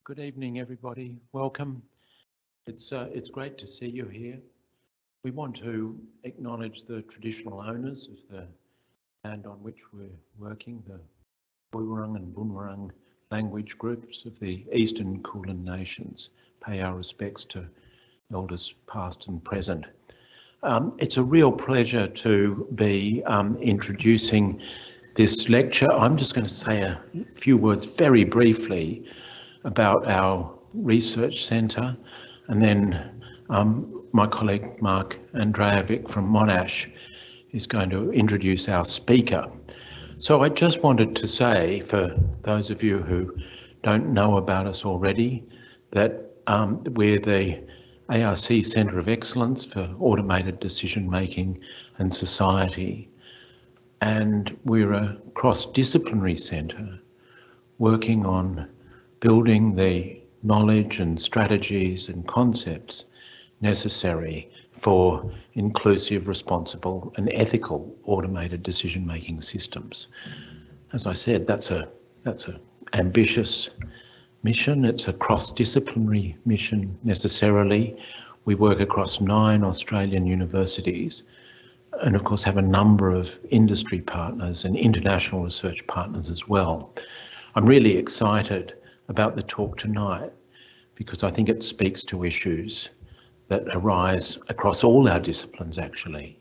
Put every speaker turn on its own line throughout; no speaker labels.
Good evening, everybody. Welcome. It's great to see you here. We want to acknowledge the traditional owners of the land on which we're working, the Boiwurrung and Boonwurrung language groups of the Eastern Kulin Nations. Pay our respects to elders past and present. It's a real pleasure to be introducing this lecture. I'm just going to say a few words very briefly about our research centre, and then my colleague Mark Andrejevic from Monash is going to introduce our speaker. So I just wanted to say, for those of you who don't know about us already, that we're the ARC Centre of Excellence for Automated Decision Making and Society, and we're a cross-disciplinary centre working on building the knowledge and strategies and concepts necessary for inclusive, responsible and ethical automated decision-making systems. As I said, that's an ambitious mission. It's a cross-disciplinary mission necessarily. We work across 9 Australian universities and of course have a number of industry partners and international research partners as well. I'm really excited about the talk tonight because I think it speaks to issues that arise across all our disciplines actually.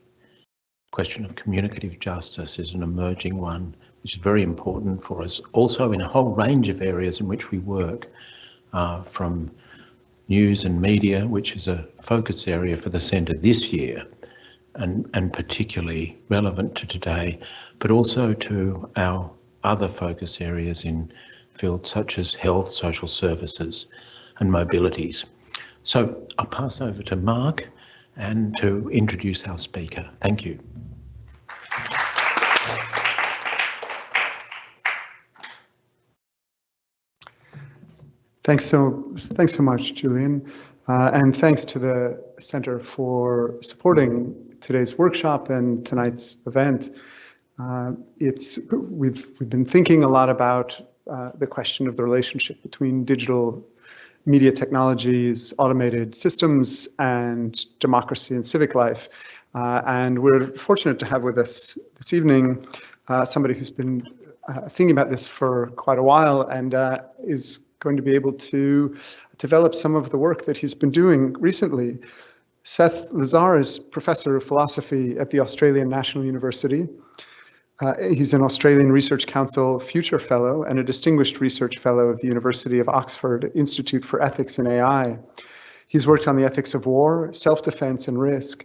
The question of communicative justice is an emerging one which is very important for us, also in a whole range of areas in which we work, from news and media, which is a focus area for the centre this year and particularly relevant to today, but also to our other focus areas in fields such as health, social services and mobilities. So I'll pass over to Mark and to introduce our speaker. Thank you.
Thanks so much, Julian, and thanks to the Centre for supporting today's workshop and tonight's event. We've been thinking a lot about the question of the relationship between digital media technologies, automated systems, and democracy and civic life. And we're fortunate to have with us this evening somebody who's been thinking about this for quite a while and is going to be able to develop some of the work that he's been doing recently. Seth Lazar is Professor of Philosophy at the Australian National University. He's an Australian Research Council Future Fellow and a Distinguished Research Fellow of the University of Oxford Institute for Ethics in AI. He's worked on the ethics of war, self-defense and risk,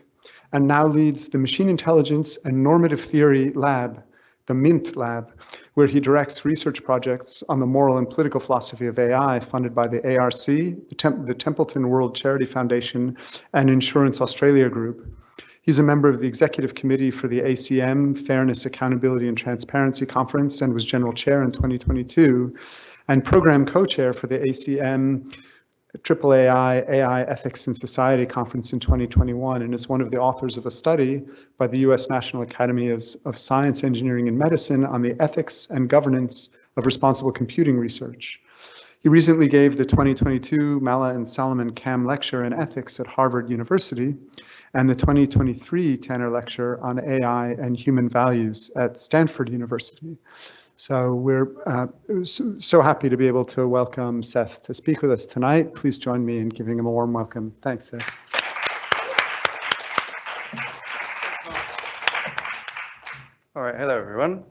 and now leads the Machine Intelligence and Normative Theory Lab, the MINT Lab, where he directs research projects on the moral and political philosophy of AI funded by the ARC, the Templeton World Charity Foundation, and Insurance Australia Group. He's a member of the Executive Committee for the ACM Fairness, Accountability and Transparency Conference and was General Chair in 2022, and Program Co-Chair for the ACM AAAI AI Ethics in Society Conference in 2021, and is one of the authors of a study by the U.S. National Academy of Science, Engineering and Medicine on the ethics and governance of responsible computing research. He recently gave the 2022 Mala and Salomon Kam Lecture in Ethics at Harvard University and the 2023 Tanner Lecture on AI and Human Values at Stanford University. So we're so happy to be able to welcome Seth to speak with us tonight. Please join me in giving him a warm welcome. Thanks, Seth.
All right, hello everyone.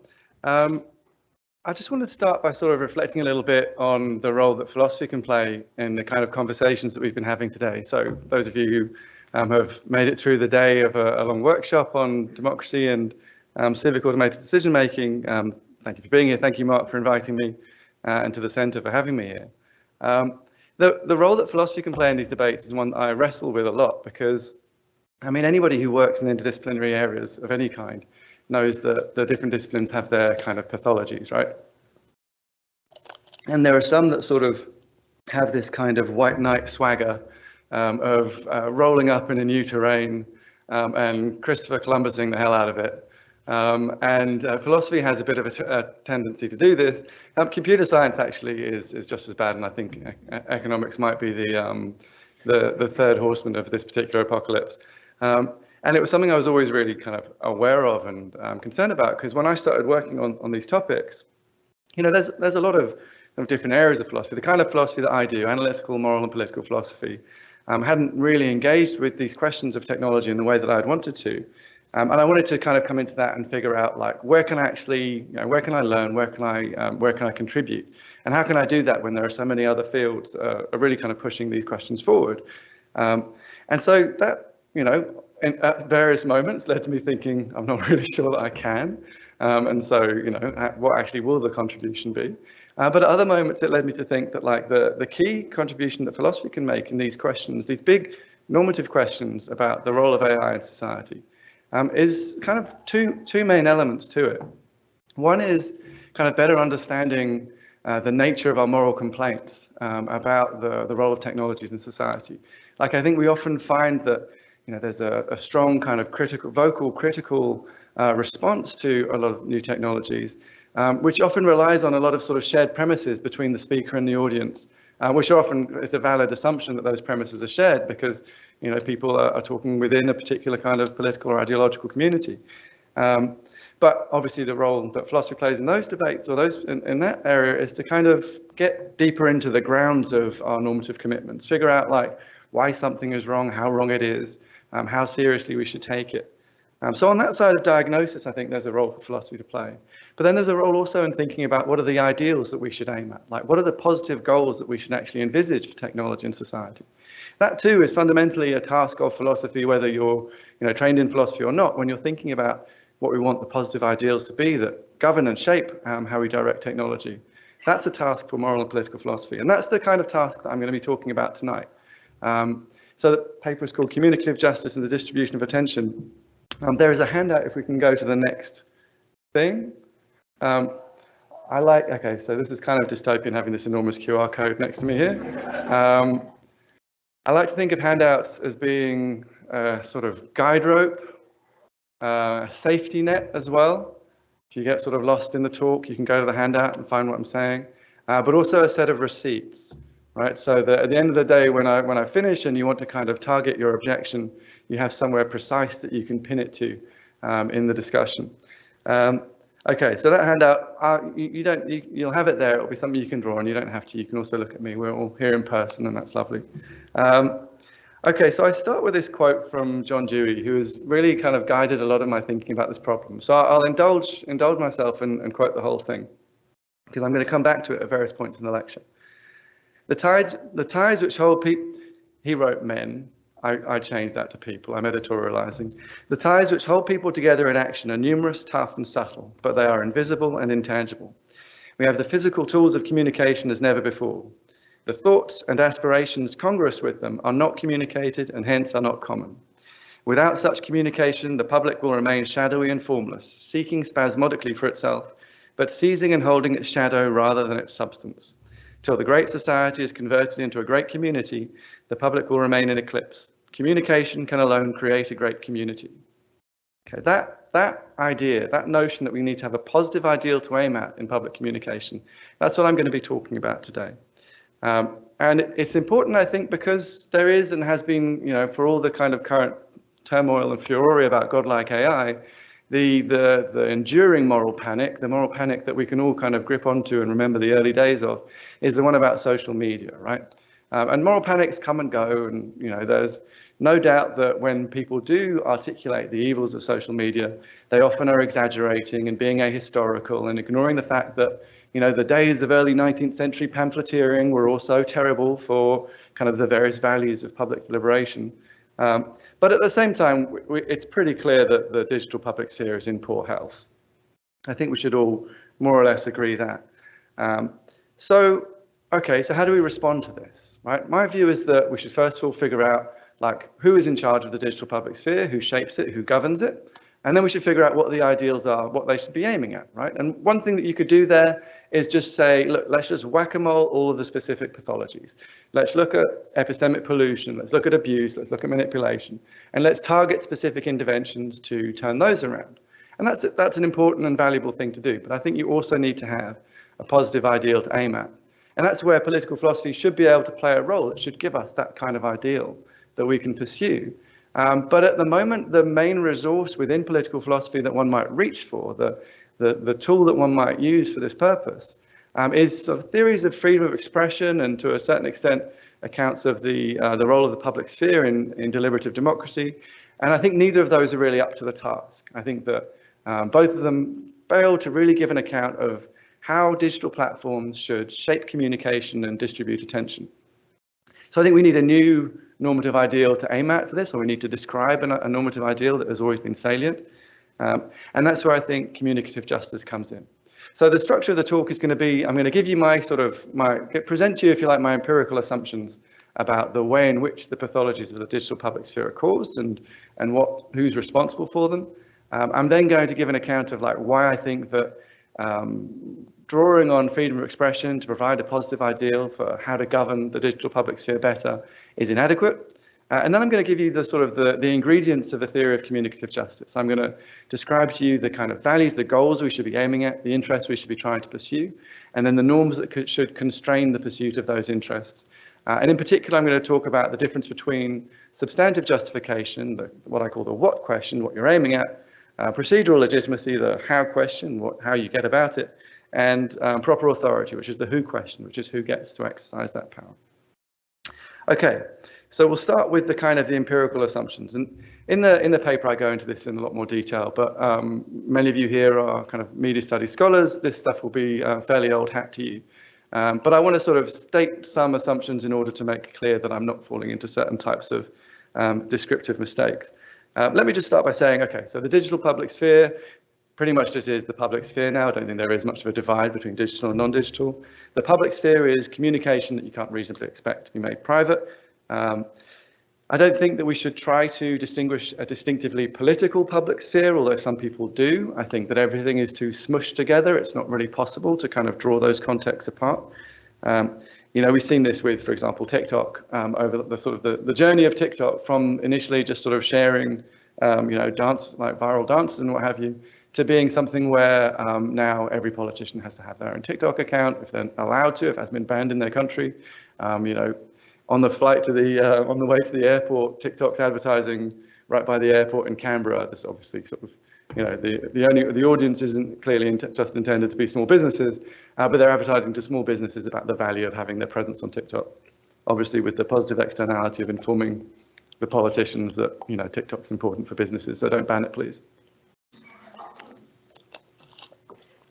I just want to start by sort of reflecting a little bit on the role that philosophy can play in the kind of conversations that we've been having today. So those of you who have made it through the day of a long workshop on democracy and civic automated decision making, thank you for being here. Thank you, Mark, for inviting me and to the Centre for having me here. The role that philosophy can play in these debates is one that I wrestle with a lot because, I mean, anybody who works in interdisciplinary areas of any kind knows that the different disciplines have their kind of pathologies, right? And there are some that sort of have this kind of white knight swagger of rolling up in a new terrain and Christopher Columbusing the hell out of it. Philosophy has a bit of a tendency to do this. Computer science actually is just as bad, and I think economics might be the third horseman of this particular apocalypse. And it was something I was always really kind of aware of and concerned about, because when I started working on these topics, you know, there's a lot of different areas of philosophy. The kind of philosophy that I do, analytical, moral, and political philosophy, hadn't really engaged with these questions of technology in the way that I'd wanted to. And I wanted to kind of come into that and figure out, like, where can I actually, you know, where can I learn, where can I contribute, and how can I do that when there are so many other fields are really kind of pushing these questions forward. And so that, you know, at various moments led to me thinking, I'm not really sure that I can. And so, you know, what actually will the contribution be? But at other moments, it led me to think that, like, the key contribution that philosophy can make in these questions, these big normative questions about the role of AI in society, is kind of two main elements to it. One is kind of better understanding the nature of our moral complaints about the role of technologies in society. Like, I think we often find that, you know, there's a strong kind of vocal critical response to a lot of new technologies, which often relies on a lot of sort of shared premises between the speaker and the audience, which often is a valid assumption that those premises are shared because, you know, people are talking within a particular kind of political or ideological community. But obviously the role that philosophy plays in those debates, or those in that area, is to kind of get deeper into the grounds of our normative commitments, figure out, like, why something is wrong, how wrong it is, how seriously we should take it. So on that side of diagnosis, I think there's a role for philosophy to play. But then there's a role also in thinking about what are the ideals that we should aim at, like what are the positive goals that we should actually envisage for technology and society. That too is fundamentally a task of philosophy, whether you're, you know, trained in philosophy or not. When you're thinking about what we want the positive ideals to be that govern and shape how we direct technology, that's a task for moral and political philosophy. And that's the kind of task that I'm going to be talking about tonight. So the paper is called Communicative Justice and the Distribution of Attention. There is a handout, if we can go to the next thing. Okay, so this is kind of dystopian having this enormous QR code next to me here. I like to think of handouts as being a sort of guide rope, a safety net as well. If you get sort of lost in the talk, you can go to the handout and find what I'm saying, but also a set of receipts. Right, so that at the end of the day, when I finish and you want to kind of target your objection, you have somewhere precise that you can pin it to in the discussion. Okay, so that handout, you'll have it there. It'll be something you can draw, and you don't have to. You can also look at me. We're all here in person, and that's lovely. Okay, so I start with this quote from John Dewey, who has really kind of guided a lot of my thinking about this problem. So I'll indulge myself and quote the whole thing, because I'm going to come back to it at various points in the lecture. The ties which hold people, he wrote men, I changed that to people, I'm editorializing. The ties which hold people together in action are numerous, tough and subtle, but they are invisible and intangible. We have the physical tools of communication as never before. The thoughts and aspirations congruous with them are not communicated and hence are not common. Without such communication, the public will remain shadowy and formless, seeking spasmodically for itself, but seizing and holding its shadow rather than its substance. Till the great society is converted into a great community, the public will remain in eclipse. Communication can alone create a great community. Okay, that idea, that notion that we need to have a positive ideal to aim at in public communication, that's what I'm going to be talking about today. And it's important, I think, because there is and has been, you know, for all the kind of current turmoil and furore about godlike AI, the enduring moral panic, the moral panic that we can all kind of grip onto and remember the early days of, is the one about social media, right? And moral panics come and go, and, you know, there's no doubt that when people do articulate the evils of social media, they often are exaggerating and being ahistorical and ignoring the fact that, you know, the days of early 19th century pamphleteering were also terrible for kind of the various values of public deliberation. But at the same time, it's pretty clear that the digital public sphere is in poor health. I think we should all more or less agree that. Okay, so how do we respond to this, right? My view is that we should first of all figure out, like, who is in charge of the digital public sphere, who shapes it, who governs it, and then we should figure out what the ideals are, what they should be aiming at, right? And one thing that you could do there is just say, look, let's just whack-a-mole all of the specific pathologies. Let's look at epistemic pollution, let's look at abuse, let's look at manipulation, and let's target specific interventions to turn those around. And that's an important and valuable thing to do. But I think you also need to have a positive ideal to aim at. And that's where political philosophy should be able to play a role. It should give us that kind of ideal that we can pursue. But at the moment, the main resource within political philosophy that one might reach for, the tool that one might use for this purpose, is sort of theories of freedom of expression and to a certain extent accounts of the role of the public sphere in deliberative democracy. And I think neither of those are really up to the task. I think that both of them fail to really give an account of how digital platforms should shape communication and distribute attention. So I think we need a new normative ideal to aim at for this, or we need to describe a normative ideal that has always been salient. And that's where I think communicative justice comes in. So the structure of the talk is going to be, I'm going to give you present to you, if you like, my empirical assumptions about the way in which the pathologies of the digital public sphere are caused and who's responsible for them. I'm then going to give an account of why I think that drawing on freedom of expression to provide a positive ideal for how to govern the digital public sphere better is inadequate. And then I'm going to give you the ingredients of a theory of communicative justice. I'm going to describe to you the kind of values, the goals we should be aiming at, the interests we should be trying to pursue, and then the norms that should constrain the pursuit of those interests. And in particular, I'm going to talk about the difference between substantive justification, what I call the what question, what you're aiming at, procedural legitimacy, the how question, how you get about it, and proper authority, which is the who question, which is who gets to exercise that power. Okay, so we'll start with the empirical assumptions. And in the paper, I go into this in a lot more detail, but many of you here are kind of media studies scholars. This stuff will be fairly old hat to you. But I want to sort of state some assumptions in order to make clear that I'm not falling into certain types of descriptive mistakes. Let me just start by saying, okay, so the digital public sphere pretty much just is the public sphere now. I don't think there is much of a divide between digital and non-digital. The public sphere is communication that you can't reasonably expect to be made private. I don't think that we should try to distinguish a distinctively political public sphere, although some people do. I think that everything is too smushed together. It's not really possible to kind of draw those contexts apart. We've seen this with, for example, TikTok over the journey of TikTok from initially just sort of sharing, viral dances and what have you, to being something where now every politician has to have their own TikTok account if they're allowed to, if it has been banned in their country. On the flight to on the way to the airport, TikTok's advertising right by the airport in Canberra. This obviously the audience isn't clearly just intended to be small businesses, but they're advertising to small businesses about the value of having their presence on TikTok. Obviously, with the positive externality of informing the politicians that TikTok's important for businesses, so don't ban it, please.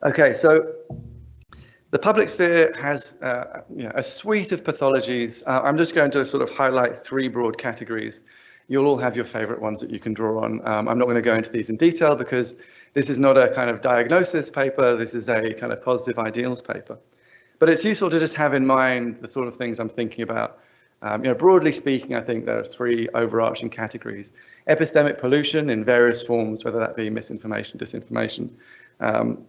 Okay, so the public sphere has a suite of pathologies. I'm just going to sort of highlight three broad categories. You'll all have your favorite ones that you can draw on. I'm not going to go into these in detail because this is not a kind of diagnosis paper. This is a kind of positive ideals paper. But it's useful to just have in mind the sort of things I'm thinking about. Broadly speaking, I think there are three overarching categories. Epistemic pollution in various forms, whether that be misinformation, disinformation,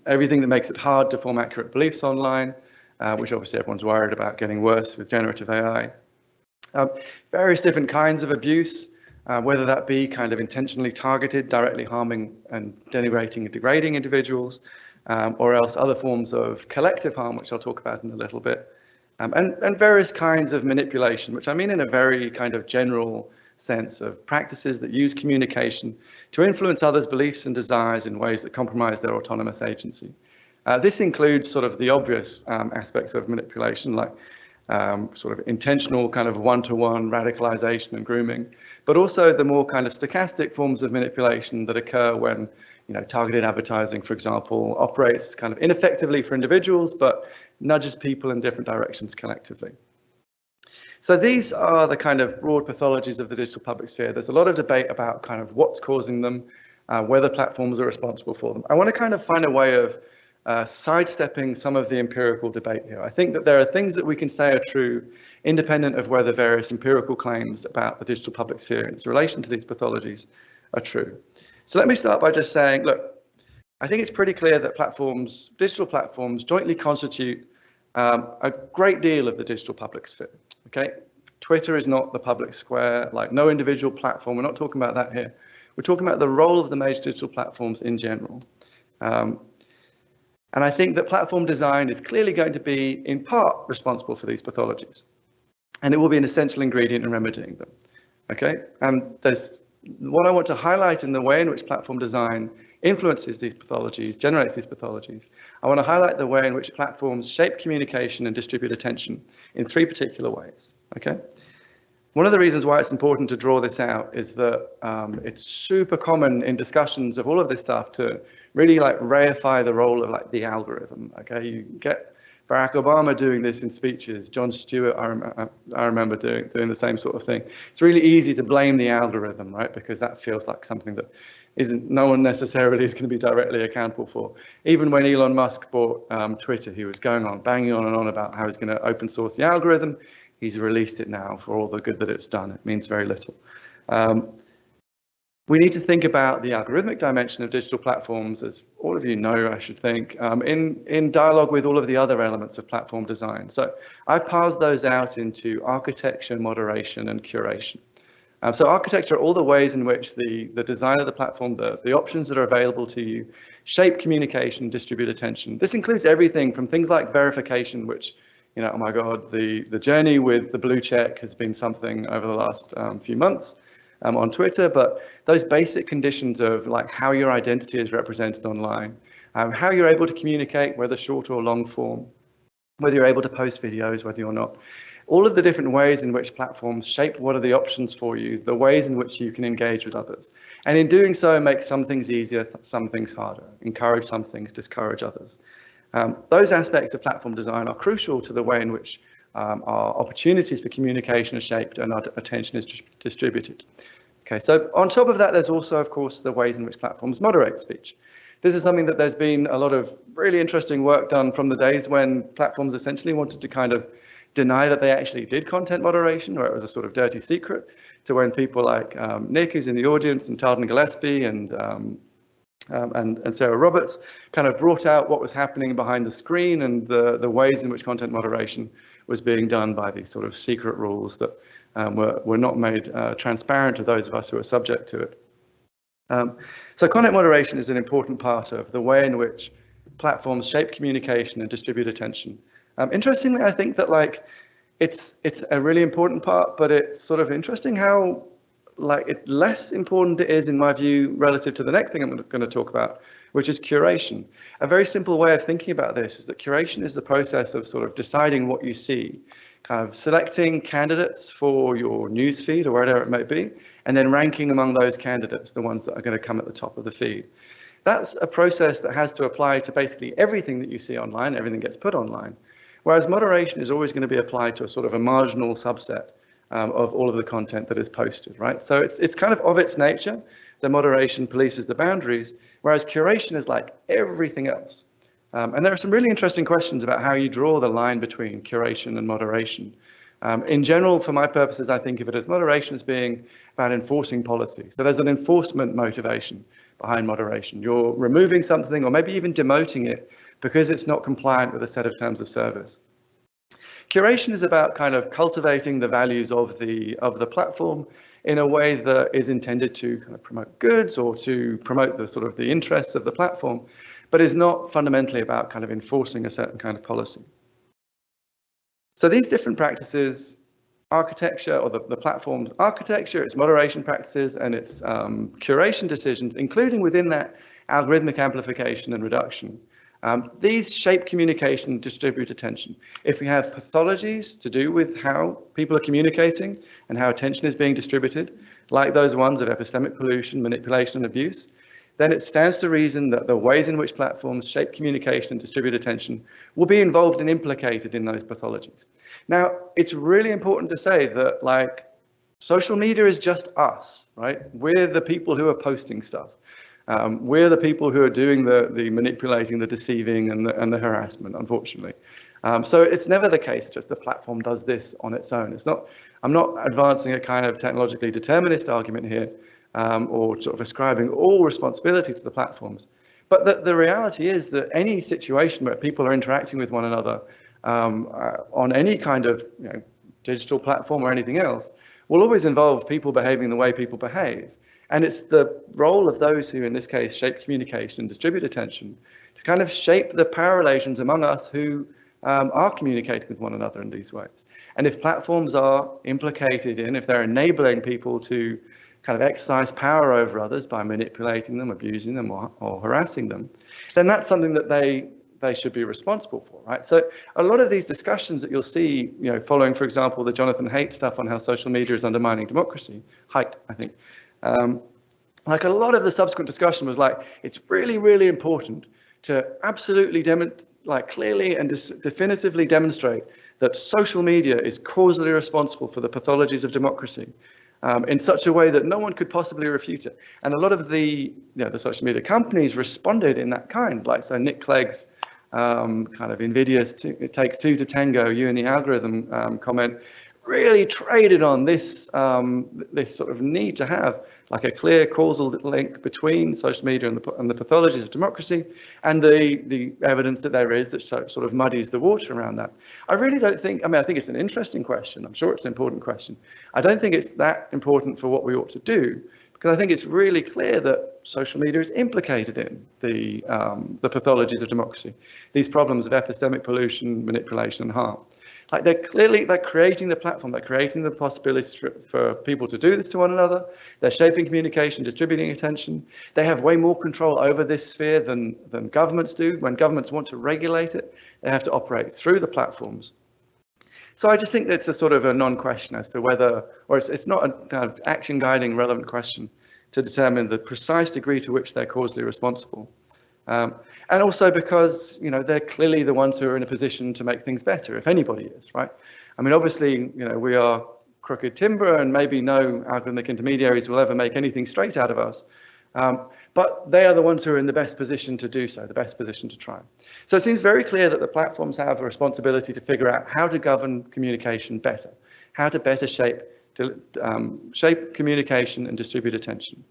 everything that makes it hard to form accurate beliefs online, which obviously everyone's worried about getting worse with generative AI. Various different kinds of abuse, whether that be kind of intentionally targeted, directly harming and denigrating and degrading individuals, or else other forms of collective harm, which I'll talk about in a little bit, and various kinds of manipulation, which I mean in a very kind of general sense of practices that use communication to influence others' beliefs and desires in ways that compromise their autonomous agency. This includes sort of the obvious aspects of manipulation, like sort of intentional kind of one-to-one radicalisation and grooming, but also the more kind of stochastic forms of manipulation that occur when targeted advertising, for example, operates kind of ineffectively for individuals, but nudges people in different directions collectively. So these are the kind of broad pathologies of the digital public sphere. There's a lot of debate about kind of what's causing them, whether platforms are responsible for them. I want to kind of find a way of sidestepping some of the empirical debate here. I think that there are things that we can say are true, independent of whether various empirical claims about the digital public sphere in its relation to these pathologies are true. So let me start by just saying, look, I think it's pretty clear that digital platforms jointly constitute a great deal of the digital public sphere. Okay, Twitter is not the public square, like no individual platform. We're not talking about that here. We're talking about the role of the major digital platforms in general. And I think that platform design is clearly going to be, in part, responsible for these pathologies. And it will be an essential ingredient in remedying them. Okay, and there's what I want to highlight in the way in which platform design influences these pathologies, generates these pathologies. I want to highlight the way in which platforms shape communication and distribute attention in 3 particular ways. Okay, one of the reasons why it's important to draw this out is that it's super common in discussions of all of this stuff to really like reify the role of like the algorithm. Okay, you get Barack Obama doing this in speeches. Jon Stewart, I remember doing the same sort of thing. It's really easy to blame the algorithm, right? Because that feels like something that no one necessarily is going to be directly accountable for. Even when Elon Musk bought Twitter, he was going on, banging on and on about how he's going to open source the algorithm. He's released it now for all the good that it's done. It means very little. We need to think about the algorithmic dimension of digital platforms, as all of you know, I should think, in dialogue with all of the other elements of platform design. So I parse those out into architecture, moderation, and curation. So architecture are all the ways in which the design of the platform, the options that are available to you, shape communication, distribute attention. This includes everything from things like verification, which, you know, oh my God, the journey with the blue check has been something over the last few months. On Twitter, but those basic conditions of like how your identity is represented online, how you're able to communicate, whether short or long form, whether you're able to post videos, whether you're not, all of the different ways in which platforms shape what are the options for you, the ways in which you can engage with others. And in doing so, make some things easier, some things harder, encourage some things, discourage others. Those aspects of platform design are crucial to the way in which our opportunities for communication are shaped and our attention is distributed. Okay, so on top of that, there's also, of course, the ways in which platforms moderate speech. This is something that there's been a lot of really interesting work done from the days when platforms essentially wanted to kind of deny that they actually did content moderation, or it was a sort of dirty secret, to when people like Nick, who's in the audience, and Talden Gillespie and Sarah Roberts kind of brought out what was happening behind the screen and the ways in which content moderation was being done by these sort of secret rules that were not made transparent to those of us who are subject to it. So content moderation is an important part of the way in which platforms shape communication and distribute attention. Interestingly, I think that like it's a really important part, but it's sort of interesting how less important it is, in my view, relative to the next thing I'm going to talk about, which is curation. A very simple way of thinking about this is that curation is the process of sort of deciding what you see, kind of selecting candidates for your news feed or whatever it may be, and then ranking among those candidates the ones that are going to come at the top of the feed. That's a process that has to apply to basically everything that you see online, everything gets put online. Whereas moderation is always going to be applied to a sort of a marginal subset of all of the content that is posted, right? So it's kind of its nature. The moderation polices the boundaries, whereas curation is like everything else. And there are some really interesting questions about how you draw the line between curation and moderation. In general, for my purposes, I think of it as moderation as being about enforcing policy. So there's an enforcement motivation behind moderation. You're removing something or maybe even demoting it because it's not compliant with a set of terms of service. Curation is about kind of cultivating the values of the platform in a way that is intended to kind of promote goods or to promote the sort of the interests of the platform, but is not fundamentally about kind of enforcing a certain kind of policy. So these different practices, architecture or the platform's architecture, its moderation practices and its curation decisions, including within that algorithmic amplification and reduction, these shape communication and distribute attention. If we have pathologies to do with how people are communicating and how attention is being distributed, like those ones of epistemic pollution, manipulation and abuse, then it stands to reason that the ways in which platforms shape communication and distribute attention will be involved and implicated in those pathologies. Now, it's really important to say that like social media is just us, right? We're the people who are posting stuff. We're the people who are doing the manipulating, the deceiving and the harassment, unfortunately. So it's never the case just the platform does this on its own. It's not, I'm not advancing a kind of technologically determinist argument here or sort of ascribing all responsibility to the platforms. But the reality is that any situation where people are interacting with one another on any kind of digital platform or anything else will always involve people behaving the way people behave. And it's the role of those who, in this case, shape communication and distribute attention to kind of shape the power relations among us who are communicating with one another in these ways. And if platforms are implicated in, if they're enabling people to kind of exercise power over others by manipulating them, abusing them, or harassing them, then that's something that they should be responsible for, right? So a lot of these discussions that you'll see, following, for example, the Jonathan Haidt stuff on how social media is undermining democracy, Haidt, I think, like a lot of the subsequent discussion was like, it's really, really important to absolutely clearly and definitively demonstrate that social media is causally responsible for the pathologies of democracy in such a way that no one could possibly refute it. And a lot of the social media companies responded in that kind, like so Nick Clegg's kind of invidious, it takes two to tango, you and the algorithm comment, really traded on this this sort of need to have like a clear causal link between social media and the pathologies of democracy, and the evidence that there is that sort of muddies the water around that. I really don't think, I think it's an interesting question. I'm sure it's an important question. I don't think it's that important for what we ought to do, because I think it's really clear that social media is implicated in the pathologies of democracy, these problems of epistemic pollution, manipulation, and harm. Like they're creating the platform, they're creating the possibilities for people to do this to one another. They're shaping communication, distributing attention. They have way more control over this sphere than governments do. When governments want to regulate it, they have to operate through the platforms. So I just think that's a sort of a non-question as to whether, or it's not a kind of action guiding relevant question to determine the precise degree to which they're causally responsible. And also because, they're clearly the ones who are in a position to make things better, if anybody is, right? Obviously, we are crooked timber and maybe no algorithmic intermediaries will ever make anything straight out of us. But they are the ones who are in the best position to do so, the best position to try. So it seems very clear that the platforms have a responsibility to figure out how to govern communication better, how to better shape communication and distribute attention.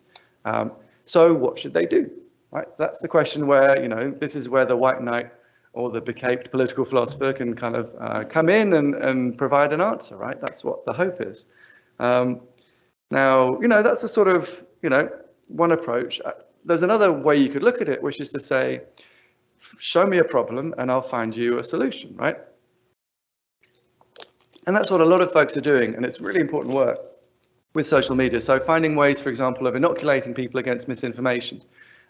So what should they do? Right, so that's the question where, this is where the white knight or the becaped political philosopher can kind of come in and provide an answer, right? That's what the hope is. Now, that's a sort of, one approach. There's another way you could look at it, which is to say, show me a problem and I'll find you a solution, right? And that's what a lot of folks are doing, and it's really important work with social media. So finding ways, for example, of inoculating people against misinformation,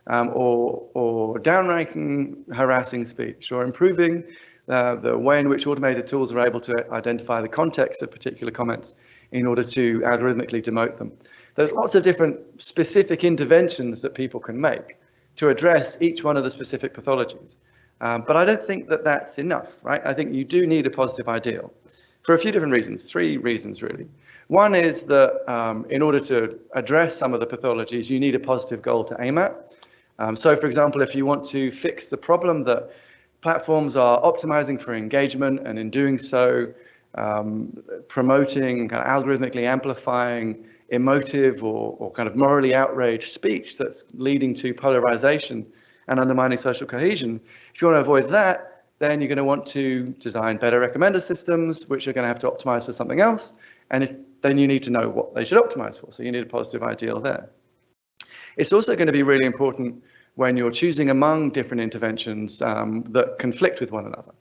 or downranking harassing speech, or improving the way in which automated tools are able to identify the context of particular comments in order to algorithmically demote them. There's lots of different specific interventions that people can make to address each one of the specific pathologies. But I don't think that that's enough, right? I think you do need a positive ideal for a few different reasons, 3 reasons really. One is that in order to address some of the pathologies, you need a positive goal to aim at. So, for example, if you want to fix the problem that platforms are optimizing for engagement and in doing so, promoting, kind of algorithmically amplifying emotive or kind of morally outraged speech that's leading to polarization and undermining social cohesion, if you want to avoid that, then you're going to want to design better recommender systems, which are going to have to optimize for something else. And then you need to know what they should optimize for. So you need a positive ideal there. It's also going to be really important when you're choosing among different interventions that conflict with one another,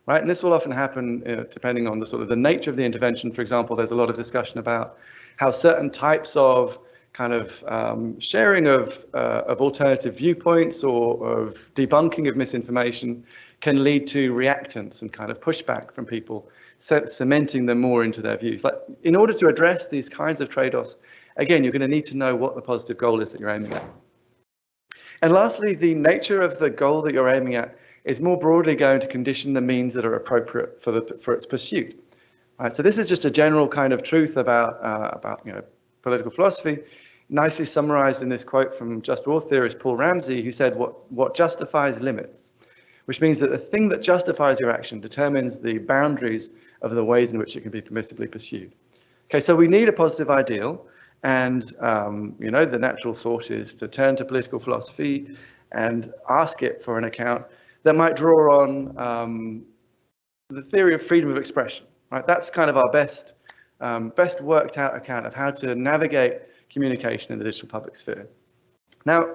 right? And this will often happen depending on the sort of the nature of the intervention. For example, there's a lot of discussion about how certain types of kind of sharing of alternative viewpoints or of debunking of misinformation can lead to reactance and kind of pushback from people, cementing them more into their views. Like, in order to address these kinds of trade-offs, again, you're going to need to know what the positive goal is that you're aiming at. And lastly, the nature of the goal that you're aiming at is more broadly going to condition the means that are appropriate for its pursuit. Right, so this is just a general kind of truth about political philosophy, nicely summarized in this quote from just war theorist Paul Ramsey, who said, what justifies limits, which means that the thing that justifies your action determines the boundaries of the ways in which it can be permissibly pursued. Okay, so we need a positive ideal. And, the natural thought is to turn to political philosophy and ask it for an account that might draw on the theory of freedom of expression, right? That's kind of our best worked out account of how to navigate communication in the digital public sphere. Now,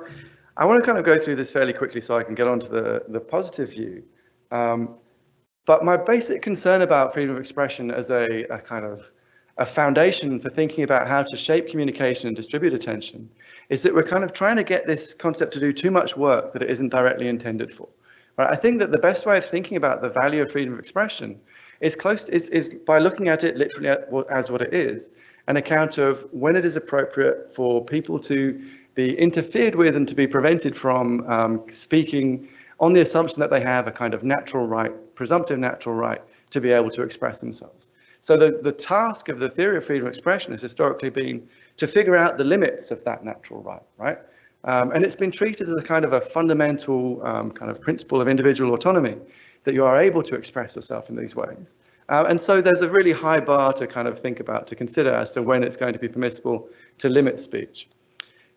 I want to kind of go through this fairly quickly so I can get on to the positive view. But my basic concern about freedom of expression as a kind of a foundation for thinking about how to shape communication and distribute attention is that we're kind of trying to get this concept to do too much work that it isn't directly intended for. Right? I think that the best way of thinking about the value of freedom of expression is by looking at it literally as what it is, an account of when it is appropriate for people to be interfered with and to be prevented from speaking on the assumption that they have a kind of natural right, presumptive natural right, to be able to express themselves. So the task of the theory of freedom of expression has historically been to figure out the limits of that natural right, right? And it's been treated as a kind of a fundamental kind of principle of individual autonomy, that you are able to express yourself in these ways. And so there's a really high bar to kind of think about, to consider as to when it's going to be permissible to limit speech.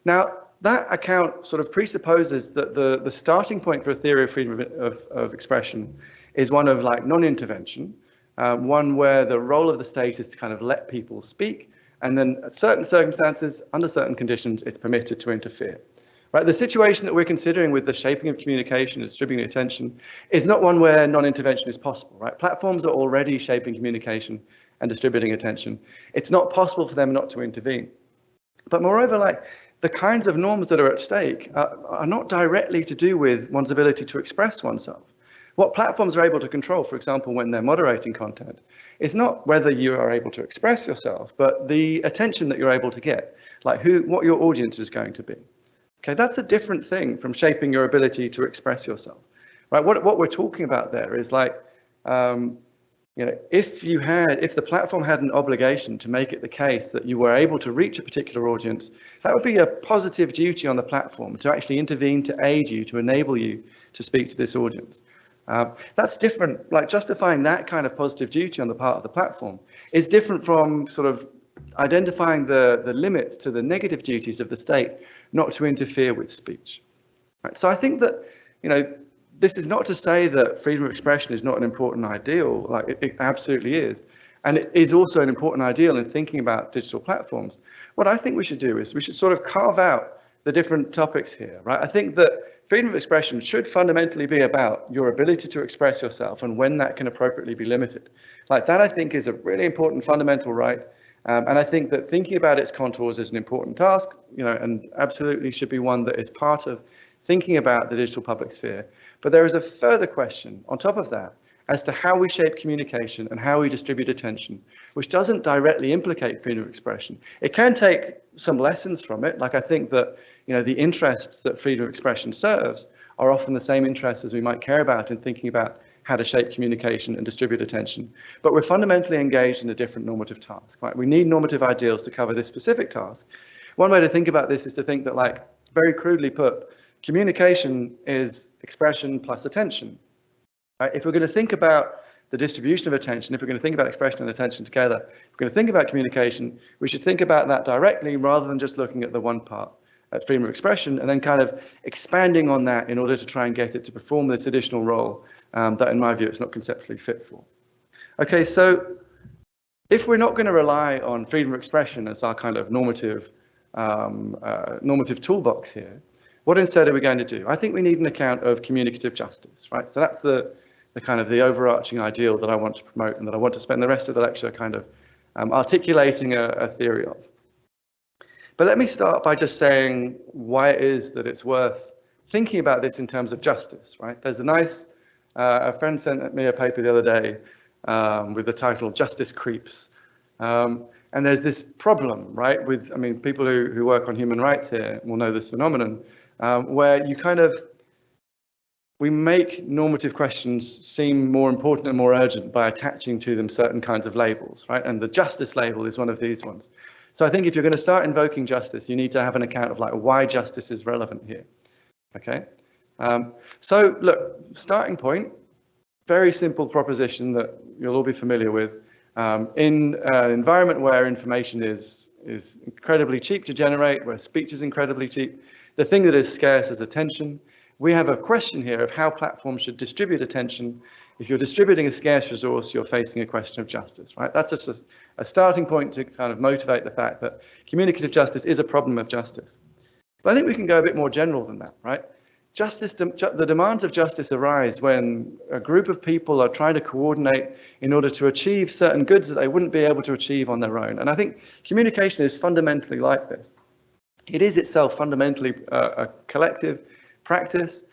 Now, that account sort of presupposes that the starting point for a theory of freedom of expression is one of like non-intervention, one where the role of the state is to kind of let people speak, and then at certain circumstances, under certain conditions, it's permitted to interfere. Right, the situation that we're considering with the shaping of communication and distributing attention is not one where non-intervention is possible. Right, platforms are already shaping communication and distributing attention. It's not possible for them not to intervene. But moreover, like the kinds of norms that are at stake are not directly to do with one's ability to express oneself. What platforms are able to control, for example, when they're moderating content, is not whether you are able to express yourself, but the attention that you're able to get, like what your audience is going to be. Okay, that's a different thing from shaping your ability to express yourself, right? What we're talking about there is like, you know, if the platform had an obligation to make it the case that you were able to reach a particular audience, that would be a positive duty on the platform to actually intervene, to aid you, to enable you to speak to this audience. That's different, like justifying that kind of positive duty on the part of the platform is different from sort of identifying the limits to the negative duties of the state not to interfere with speech. Right? So I think that, you know, this is not to say that freedom of expression is not an important ideal, like it absolutely is. And it is also an important ideal in thinking about digital platforms. What I think we should do is we should sort of carve out the different topics here, right? I think that freedom of expression should fundamentally be about your ability to express yourself and when that can appropriately be limited. Like that, I think, is a really important fundamental right. And I think that thinking about its contours is an important task, you know, and absolutely should be one that is part of thinking about the digital public sphere. But there is a further question on top of that as to how we shape communication and how we distribute attention, which doesn't directly implicate freedom of expression. It can take some lessons from it. Like I think that, you know, the interests that freedom of expression serves are often the same interests as we might care about in thinking about how to shape communication and distribute attention. But we're fundamentally engaged in a different normative task, right? We need normative ideals to cover this specific task. One way to think about this is to think that, like, very crudely put, communication is expression plus attention. Right? If we're going to think about the distribution of attention, if we're going to think about expression and attention together, if we're going to think about communication, we should think about that directly rather than just looking at the one part, at freedom of expression, and then kind of expanding on that in order to try and get it to perform this additional role that, in my view, it's not conceptually fit for. Okay, so if we're not going to rely on freedom of expression as our kind of normative toolbox here, what instead are we going to do? I think we need an account of communicative justice, right? So that's the kind of the overarching ideal that I want to promote and that I want to spend the rest of the lecture kind of articulating a theory of. But let me start by just saying why it is that it's worth thinking about this in terms of justice, right? There's a friend sent me a paper the other day with the title Justice Creeps. And there's this problem, right, with, I mean, people who work on human rights here will know this phenomenon, where you kind of, we make normative questions seem more important and more urgent by attaching to them certain kinds of labels, right? And the justice label is one of these ones. So I think if you're going to start invoking justice, you need to have an account of like why justice is relevant here. Okay. So look, starting point, very simple proposition that you'll all be familiar with. In an environment where information is incredibly cheap to generate, where speech is incredibly cheap, the thing that is scarce is attention. we have a question here of how platforms should distribute attention. If you're distributing a scarce resource, you're facing a question of justice, right? That's just a starting point to kind of motivate the fact that communicative justice is a problem of justice. But I think we can go a bit more general than that, right? The demands of justice arise when a group of people are trying to coordinate in order to achieve certain goods that they wouldn't be able to achieve on their own. And I think communication is fundamentally like this. It is itself fundamentally a collective practice.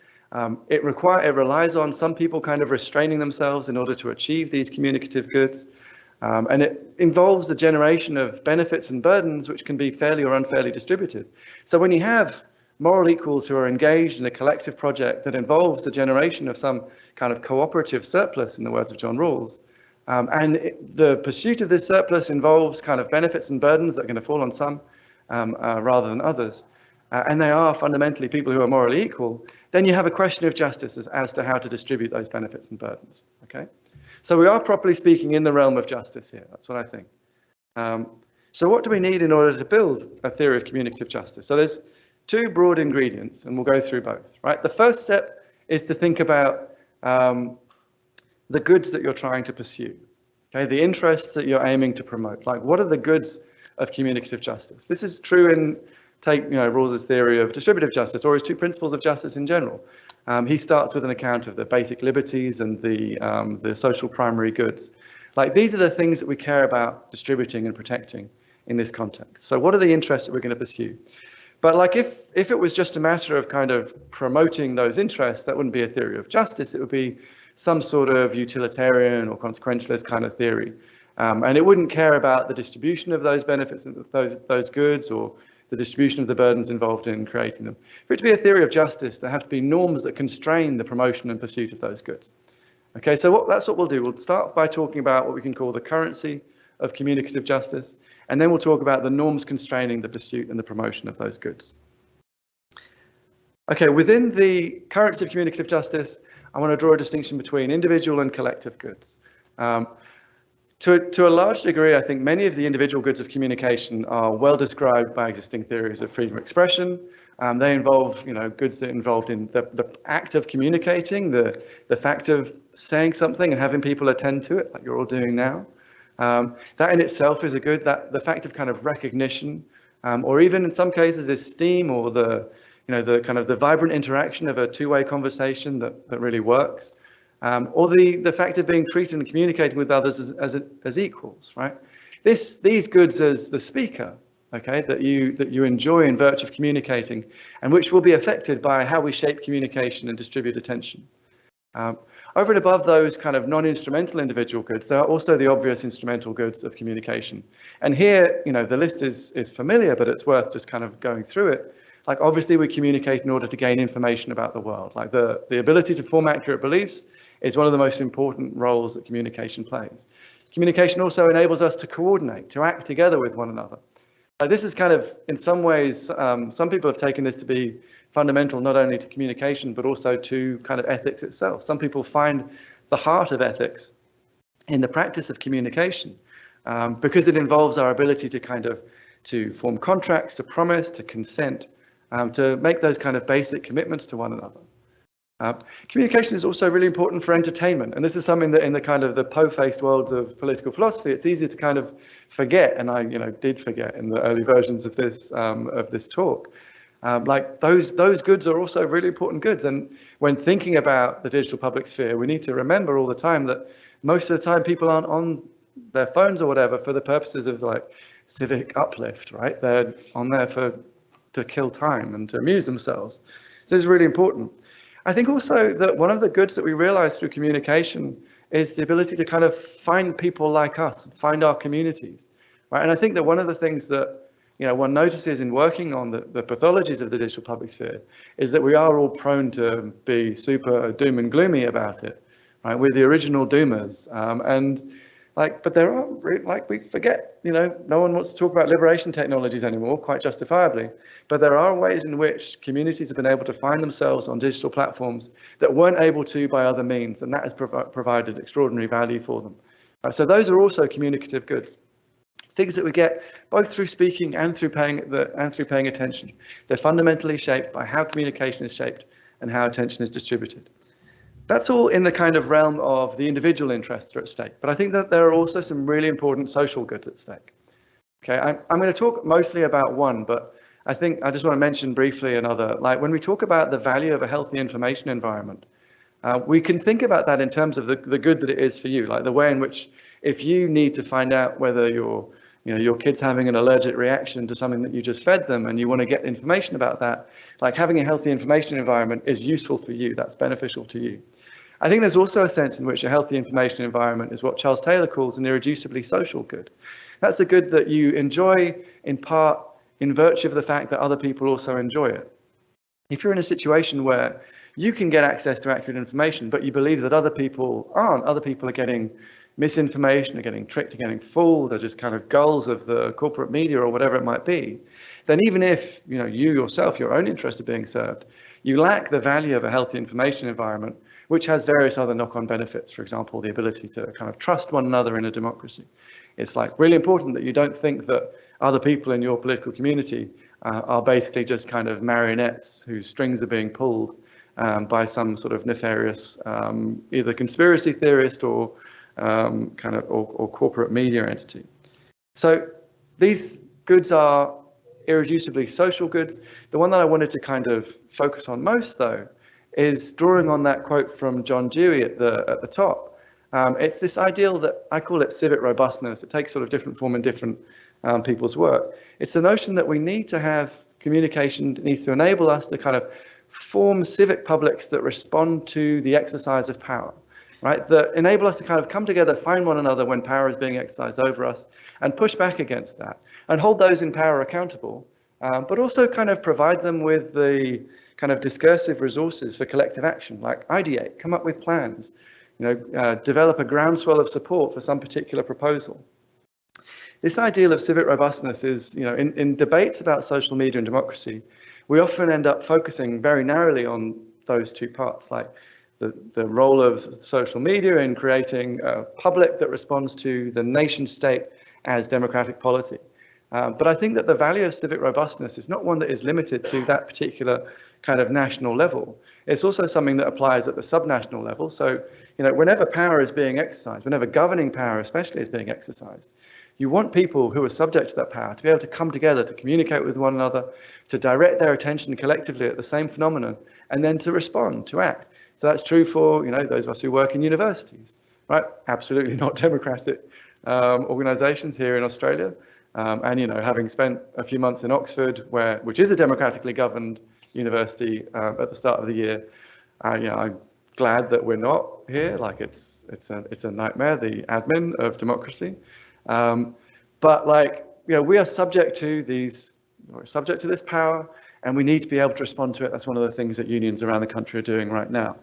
It relies on some people kind of restraining themselves in order to achieve these communicative goods. And it involves the generation of benefits and burdens which can be fairly or unfairly distributed. So when you have moral equals who are engaged in a collective project that involves the generation of some kind of cooperative surplus, in the words of John Rawls, the pursuit of this surplus involves kind of benefits and burdens that are going to fall on some rather than others, and they are fundamentally people who are morally equal, then you have a question of justice as to how to distribute those benefits and burdens. Okay, so we are properly speaking in the realm of justice here. That's what I think. So what do we need in order to build a theory of communicative justice? So there's two broad ingredients, and we'll go through both, right? The first step is to think about the goods that you're trying to pursue, okay? The interests that you're aiming to promote. Like, what are the goods of communicative justice? This is true in, Rawls's theory of distributive justice, or his two principles of justice in general. He starts with an account of the basic liberties and the social primary goods. Like, these are the things that we care about distributing and protecting in this context. So what are the interests that we're going to pursue? But like if it was just a matter of kind of promoting those interests, that wouldn't be a theory of justice. It would be some sort of utilitarian or consequentialist kind of theory. And it wouldn't care about the distribution of those benefits and those goods or the distribution of the burdens involved in creating them. For it to be a theory of justice, there have to be norms that constrain the promotion and pursuit of those goods. Okay, so that's what we'll do. We'll start by talking about what we can call the currency of communicative justice, and then we'll talk about the norms constraining the pursuit and the promotion of those goods. Okay, within the currency of communicative justice, I want to draw a distinction between individual and collective goods. To a large degree, I think many of the individual goods of communication are well described by existing theories of freedom of expression. They involve, goods that are involved in the act of communicating, the fact of saying something and having people attend to it, like you're all doing now. That in itself is a good. That the fact of kind of recognition, or even in some cases esteem, or the kind of the vibrant interaction of a two-way conversation that really works, or the fact of being treated and communicating with others as equals, right? These goods as the speaker, okay, that you enjoy in virtue of communicating, and which will be affected by how we shape communication and distribute attention. Over and above those kind of non-instrumental individual goods, there are also the obvious instrumental goods of communication. And here, the list is familiar, but it's worth just kind of going through it. Like, obviously, we communicate in order to gain information about the world. Like, the ability to form accurate beliefs is one of the most important roles that communication plays. Communication also enables us to coordinate, to act together with one another. This is kind of, in some ways, some people have taken this to be fundamental not only to communication, but also to kind of ethics itself. Some people find the heart of ethics in the practice of communication, because it involves our ability to form contracts, to promise, to consent, to make those kind of basic commitments to one another. Communication is also really important for entertainment, and this is something that in the kind of the po-faced worlds of political philosophy, it's easy to kind of forget, and I did forget in the early versions of this talk. Like those goods are also really important goods, and when thinking about the digital public sphere, we need to remember all the time that most of the time people aren't on their phones or whatever for the purposes of like civic uplift, right? They're on there to kill time and to amuse themselves. So this is really important. I think also that one of the goods that we realize through communication is the ability to kind of find people like us, find our communities, right? And I think that one of the things that one notices in working on the pathologies of the digital public sphere is that we are all prone to be super doom and gloomy about it, right? We're the original doomers, but there are, we forget, no one wants to talk about liberation technologies anymore, quite justifiably, but there are ways in which communities have been able to find themselves on digital platforms that weren't able to by other means, and that has provided extraordinary value for them. So those are also communicative goods. Things that we get both through speaking and through paying attention. They're fundamentally shaped by how communication is shaped and how attention is distributed. That's all in the kind of realm of the individual interests that are at stake. But I think that there are also some really important social goods at stake. Okay, I'm going to talk mostly about one, but I think I just want to mention briefly another. Like when we talk about the value of a healthy information environment, we can think about that in terms of the good that it is for you, like the way in which if you need to find out whether your kid's having an allergic reaction to something that you just fed them and you want to get information about that, like having a healthy information environment is useful for you, that's beneficial to you. I think there's also a sense in which a healthy information environment is what Charles Taylor calls an irreducibly social good. That's a good that you enjoy in part in virtue of the fact that other people also enjoy it. If you're in a situation where you can get access to accurate information, but you believe that other people aren't, other people are getting misinformation, are getting tricked, are getting fooled, are just kind of goals of the corporate media or whatever it might be, then even if you yourself, your own interests are being served, you lack the value of a healthy information environment, which has various other knock-on benefits. For example, the ability to kind of trust one another in a democracy. It's like really important that you don't think that other people in your political community are basically just kind of marionettes whose strings are being pulled by some sort of nefarious either conspiracy theorist or or corporate media entity. So these goods are irreducibly social goods. The one that I wanted to kind of focus on most, though, is drawing on that quote from John Dewey at the top. It's this ideal that I call it civic robustness. It takes sort of different form in different people's work. It's the notion that we need to have communication that needs to enable us to kind of form civic publics that respond to the exercise of power, right? That enable us to kind of come together, find one another when power is being exercised over us, and push back against that, and hold those in power accountable, but also kind of provide them with the kind of discursive resources for collective action, like ideate, come up with plans, develop a groundswell of support for some particular proposal. This ideal of civic robustness is, in debates about social media and democracy, we often end up focusing very narrowly on those two parts, like the role of social media in creating a public that responds to the nation state as democratic polity. But I think that the value of civic robustness is not one that is limited to that particular kind of national level. It's also something that applies at the subnational level. So, whenever power is being exercised, whenever governing power especially is being exercised, you want people who are subject to that power to be able to come together, to communicate with one another, to direct their attention collectively at the same phenomenon, and then to respond, to act. So that's true for, those of us who work in universities, right? Absolutely not democratic organisations here in Australia. And, having spent a few months in Oxford, which is a democratically governed university at the start of the year, I'm glad that we're not here. Like it's a nightmare, the admin of democracy. But we are subject to this power, and we need to be able to respond to it. That's one of the things that unions around the country are doing right now.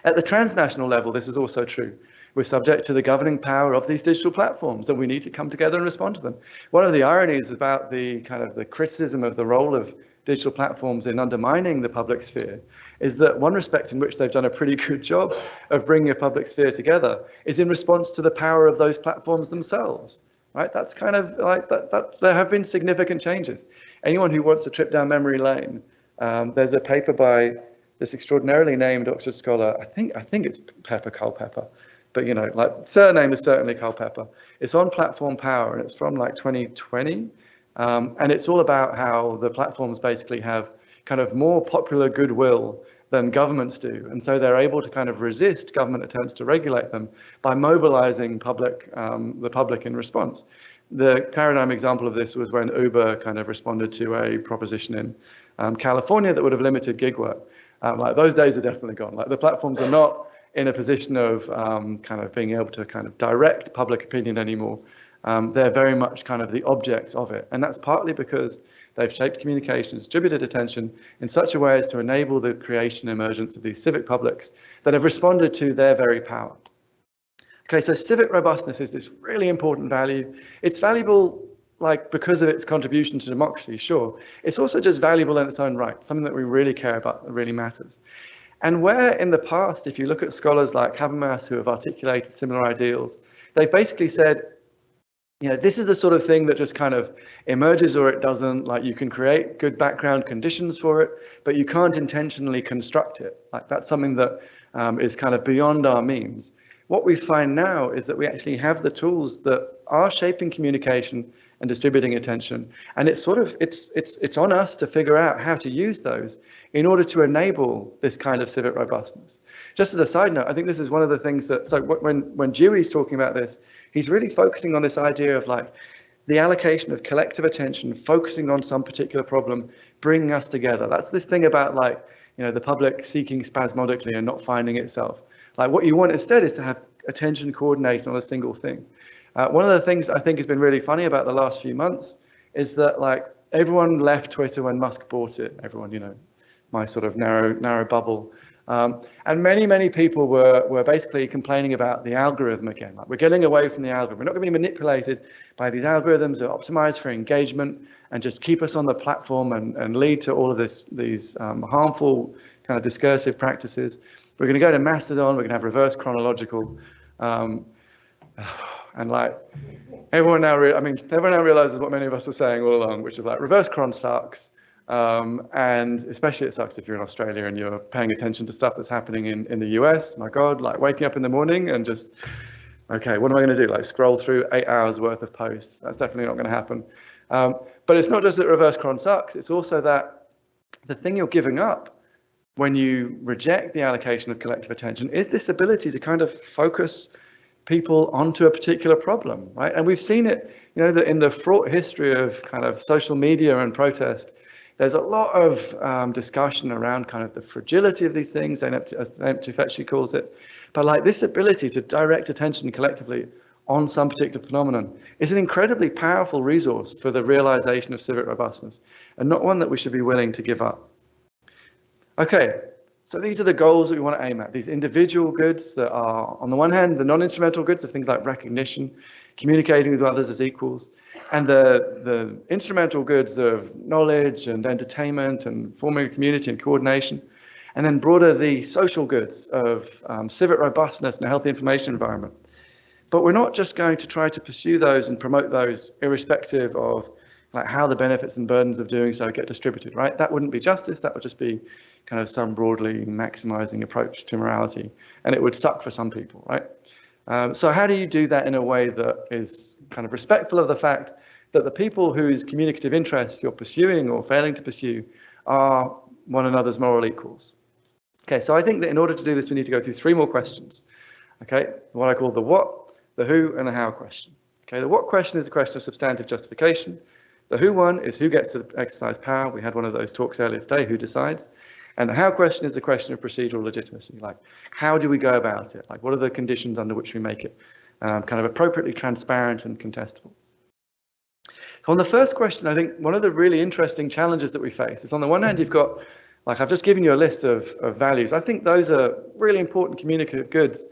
At the transnational level, this is also true. We're subject to the governing power of these digital platforms, and we need to come together and respond to them. One of the ironies about the criticism of the role of digital platforms in undermining the public sphere is that one respect in which they've done a pretty good job of bringing a public sphere together is in response to the power of those platforms themselves, right? That's kind of like that there have been significant changes. Anyone who wants to trip down memory lane, there's a paper by this extraordinarily named Oxford scholar, I think it's Culpeper, but surname is certainly Culpeper. It's on platform power, and it's from 2020. And it's all about how the platforms basically have kind of more popular goodwill than governments do. And so they're able to kind of resist government attempts to regulate them by mobilizing the public in response. The paradigm example of this was when Uber kind of responded to a proposition in California that would have limited gig work. Those days are definitely gone. The platforms are not in a position of kind of being able to kind of direct public opinion anymore. They're very much kind of the objects of it. And that's partly because they've shaped communication, distributed attention in such a way as to enable the creation and emergence of these civic publics that have responded to their very power. Okay, so civic robustness is this really important value. It's valuable because of its contribution to democracy, sure. It's also just valuable in its own right, something that we really care about, that really matters. And where in the past, if you look at scholars like Habermas who have articulated similar ideals, they've basically said, this is the sort of thing that just kind of emerges or it doesn't. Like, you can create good background conditions for it, but you can't intentionally construct it. Like, that's something that is kind of beyond our means. What we find now is that we actually have the tools that are shaping communication and distributing attention, and it's on us to figure out how to use those in order to enable this kind of civic robustness. Just as a side note, I think this is one of the things that, so when Dewey's talking about this, he's really focusing on this idea of like the allocation of collective attention, focusing on some particular problem, bringing us together. That's this thing about like, the public seeking spasmodically and not finding itself. Like, what you want instead is to have attention coordinated on a single thing. One of the things I think has been really funny about the last few months is that like everyone left Twitter when Musk bought it. Everyone, my sort of narrow bubble. And many people were basically complaining about the algorithm again. Like, we're getting away from the algorithm. We're not going to be manipulated by these algorithms that are optimized for engagement and just keep us on the platform and lead to all of these harmful kind of discursive practices. We're going to go to Mastodon. We're going to have reverse chronological. And like everyone now realizes what many of us were saying all along, which is like reverse chron sucks. And especially it sucks if you're in Australia and you're paying attention to stuff that's happening in the US. My God, like waking up in the morning and just, okay, what am I going to do? Like scroll through 8 hours worth of posts. That's definitely not going to happen. But it's not just that reverse chron sucks. It's also that the thing you're giving up when you reject the allocation of collective attention is this ability to kind of focus people onto a particular problem, right? And we've seen it, that in the fraught history of kind of social media and protest, there's a lot of discussion around kind of the fragility of these things, as Empty actually calls it. But like this ability to direct attention collectively on some particular phenomenon is an incredibly powerful resource for the realization of civic robustness, and not one that we should be willing to give up. Okay, so these are the goals that we want to aim at. These individual goods that are, on the one hand, the non-instrumental goods of things like recognition, communicating with others as equals, and the instrumental goods of knowledge and entertainment and forming a community and coordination, and then broader the social goods of civic robustness and a healthy information environment. But we're not just going to try to pursue those and promote those irrespective of like how the benefits and burdens of doing so get distributed, right? That wouldn't be justice. That would just be kind of some broadly maximizing approach to morality, and it would suck for some people, right? So how do you do that in a way that is kind of respectful of the fact that the people whose communicative interests you're pursuing or failing to pursue are one another's moral equals? Okay, so I think that in order to do this, we need to go through 3 more questions. Okay, what I call the what, the who, and the how question. Okay, the what question is a question of substantive justification. The who one is who gets to exercise power. We had one of those talks earlier today, who decides. And the how question is the question of procedural legitimacy. Like, how do we go about it? Like, what are the conditions under which we make it kind of appropriately transparent and contestable? So on the first question, I think one of the really interesting challenges that we face is, on the one hand, you've got, like I've just given you a list of values. I think those are really important communicative goods.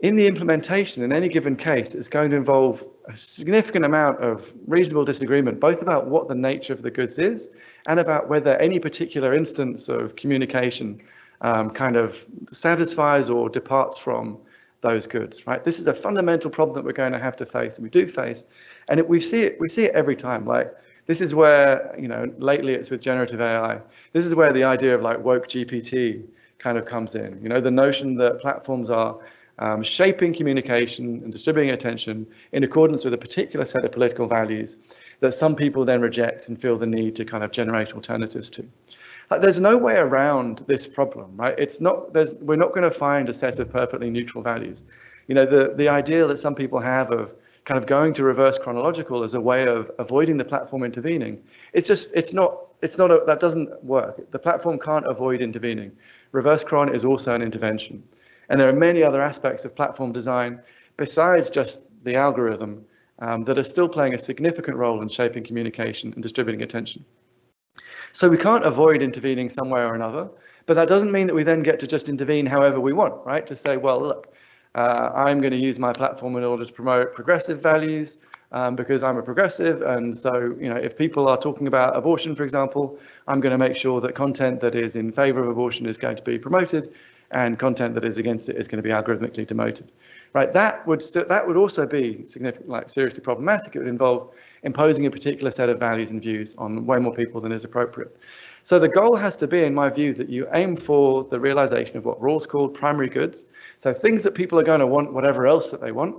In the implementation, in any given case, it's going to involve a significant amount of reasonable disagreement, both about what the nature of the goods is and about whether any particular instance of communication kind of satisfies or departs from those goods, right? This is a fundamental problem that we're going to have to face, and we do face, and we see it every time. Like, this is where, lately it's with generative AI. This is where the idea of like woke GPT kind of comes in. The notion that platforms are shaping communication and distributing attention in accordance with a particular set of political values that some people then reject and feel the need to kind of generate alternatives to. Like, there's no way around this problem, right? We're not going to find a set of perfectly neutral values. The idea that some people have of kind of going to reverse chronological as a way of avoiding the platform intervening, that doesn't work. The platform can't avoid intervening. Reverse chron is also an intervention. And there are many other aspects of platform design besides just the algorithm that are still playing a significant role in shaping communication and distributing attention. So we can't avoid intervening some way or another, but that doesn't mean that we then get to just intervene however we want, right? To say, well, look, I'm going to use my platform in order to promote progressive values because I'm a progressive. And so, if people are talking about abortion, for example, I'm going to make sure that content that is in favor of abortion is going to be promoted. and content that is against it is going to be algorithmically demoted. Right, that would also be significant, like seriously problematic. It would involve imposing a particular set of values and views on way more people than is appropriate. So the goal has to be, in my view, that you aim for the realization of what Rawls called primary goods. So things that people are going to want, whatever else that they want.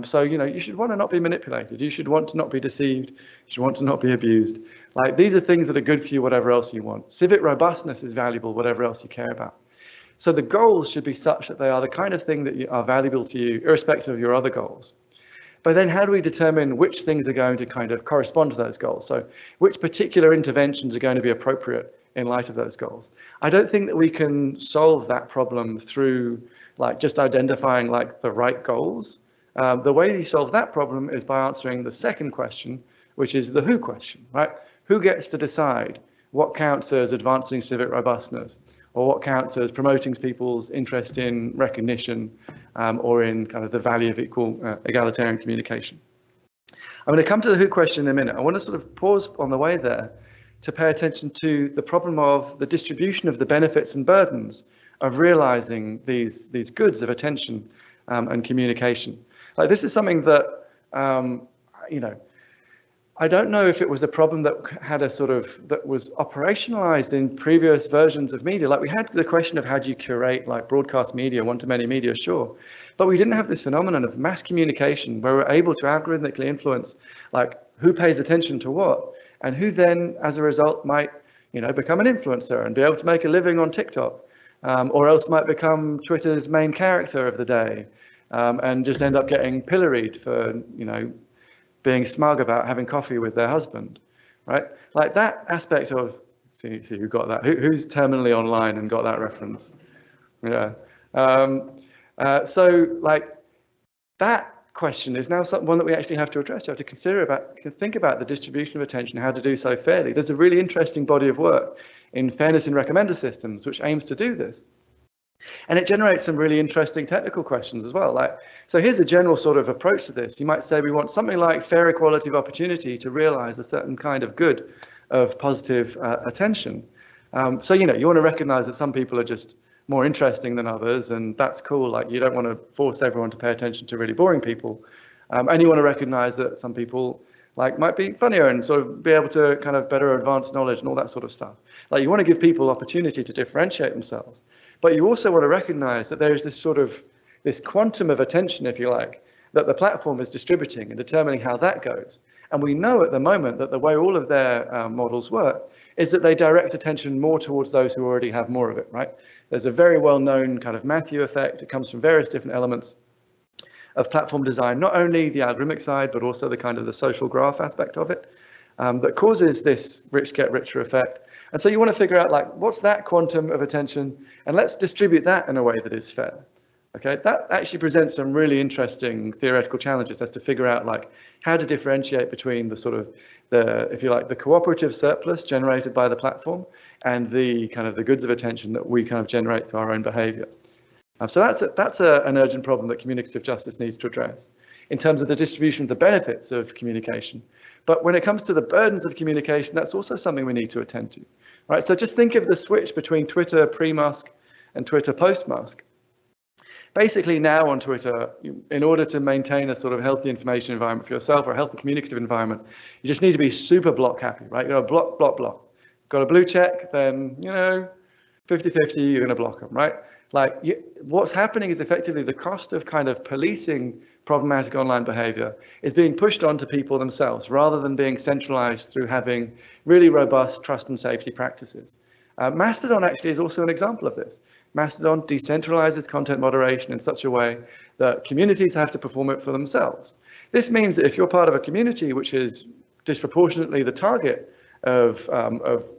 So, you know, you should want to not be manipulated. You should want to not be deceived. You should want to not be abused. Like, these are things that are good for you, whatever else you want. Civic robustness is valuable, whatever else you care about. So the goals should be such that they are the kind of thing that are valuable to you, irrespective of your other goals. But then how do we determine which things are going to kind of correspond to those goals? So which particular interventions are going to be appropriate in light of those goals? I don't think that we can solve that problem through like just identifying like the right goals. The way you solve that problem is by answering the second question, which is the who question, right? Who gets to decide what counts as advancing civic robustness, or what counts as promoting people's interest in recognition, or in kind of the value of egalitarian communication. I'm going to come to the who question in a minute. I want to sort of pause on the way there to pay attention to the problem of the distribution of the benefits and burdens of realizing these goods of attention and communication. Like, this is something that, you know, I don't know if it was a problem that had a sort of, that was operationalized in previous versions of media. Like, we had the question of how do you curate like broadcast media, one-to-many media, sure. But we didn't have this phenomenon of mass communication where we're able to algorithmically influence like who pays attention to what, and who then, as a result, might, you know, become an influencer and be able to make a living on TikTok, or else might become Twitter's main character of the day, and just end up getting pilloried for, you know, being smug about having coffee with their husband, right? Like that aspect of, see who got that, who's terminally online and got that reference? Yeah. So like that question is now one that we actually have to address. You have to consider think about the distribution of attention, how to do so fairly. There's a really interesting body of work in Fairness in Recommender Systems, which aims to do this. And it generates some really interesting technical questions as well. Like, so here's a general sort of approach to this. You might say we want something like fair equality of opportunity to realize a certain kind of good of positive attention. So, you know, you want to recognize that some people are just more interesting than others, and that's cool. Like, you don't want to force everyone to pay attention to really boring people. And you want to recognize that some people like might be funnier and sort of be able to kind of better advance knowledge and all that sort of stuff. Like, you want to give people opportunity to differentiate themselves. But you also want to recognize that there is this sort of, this quantum of attention, if you like, that the platform is distributing and determining how that goes. And we know at the moment that the way all of their models work is that they direct attention more towards those who already have more of it, right? There's a very well-known kind of Matthew effect. It comes from various different elements of platform design, not only the algorithmic side, but also the kind of the social graph aspect of it, that causes this rich get richer effect. And so you want to figure out, like, what's that quantum of attention, and let's distribute that in a way that is fair. Okay, that actually presents some really interesting theoretical challenges as to figure out, like, how to differentiate between the sort of if you like, the cooperative surplus generated by the platform and the kind of the goods of attention that we kind of generate through our own behavior. So that's an urgent problem that communicative justice needs to address in terms of the distribution of the benefits of communication. But when it comes to the burdens of communication, that's also something we need to attend to. Right, so just think of the switch between Twitter pre-Musk and Twitter post-Musk. Basically now on Twitter, in order to maintain a sort of healthy information environment for yourself or a healthy communicative environment, you just need to be super block happy, right? You know, block, block, block. Got a blue check, then, you know, 50-50, you're going to block them, right? Like, what's happening is effectively the cost of kind of policing problematic online behavior is being pushed onto people themselves rather than being centralized through having really robust trust and safety practices. Mastodon actually is also an example of this. Mastodon decentralizes content moderation in such a way that communities have to perform it for themselves. This means that if you're part of a community which is disproportionately the target of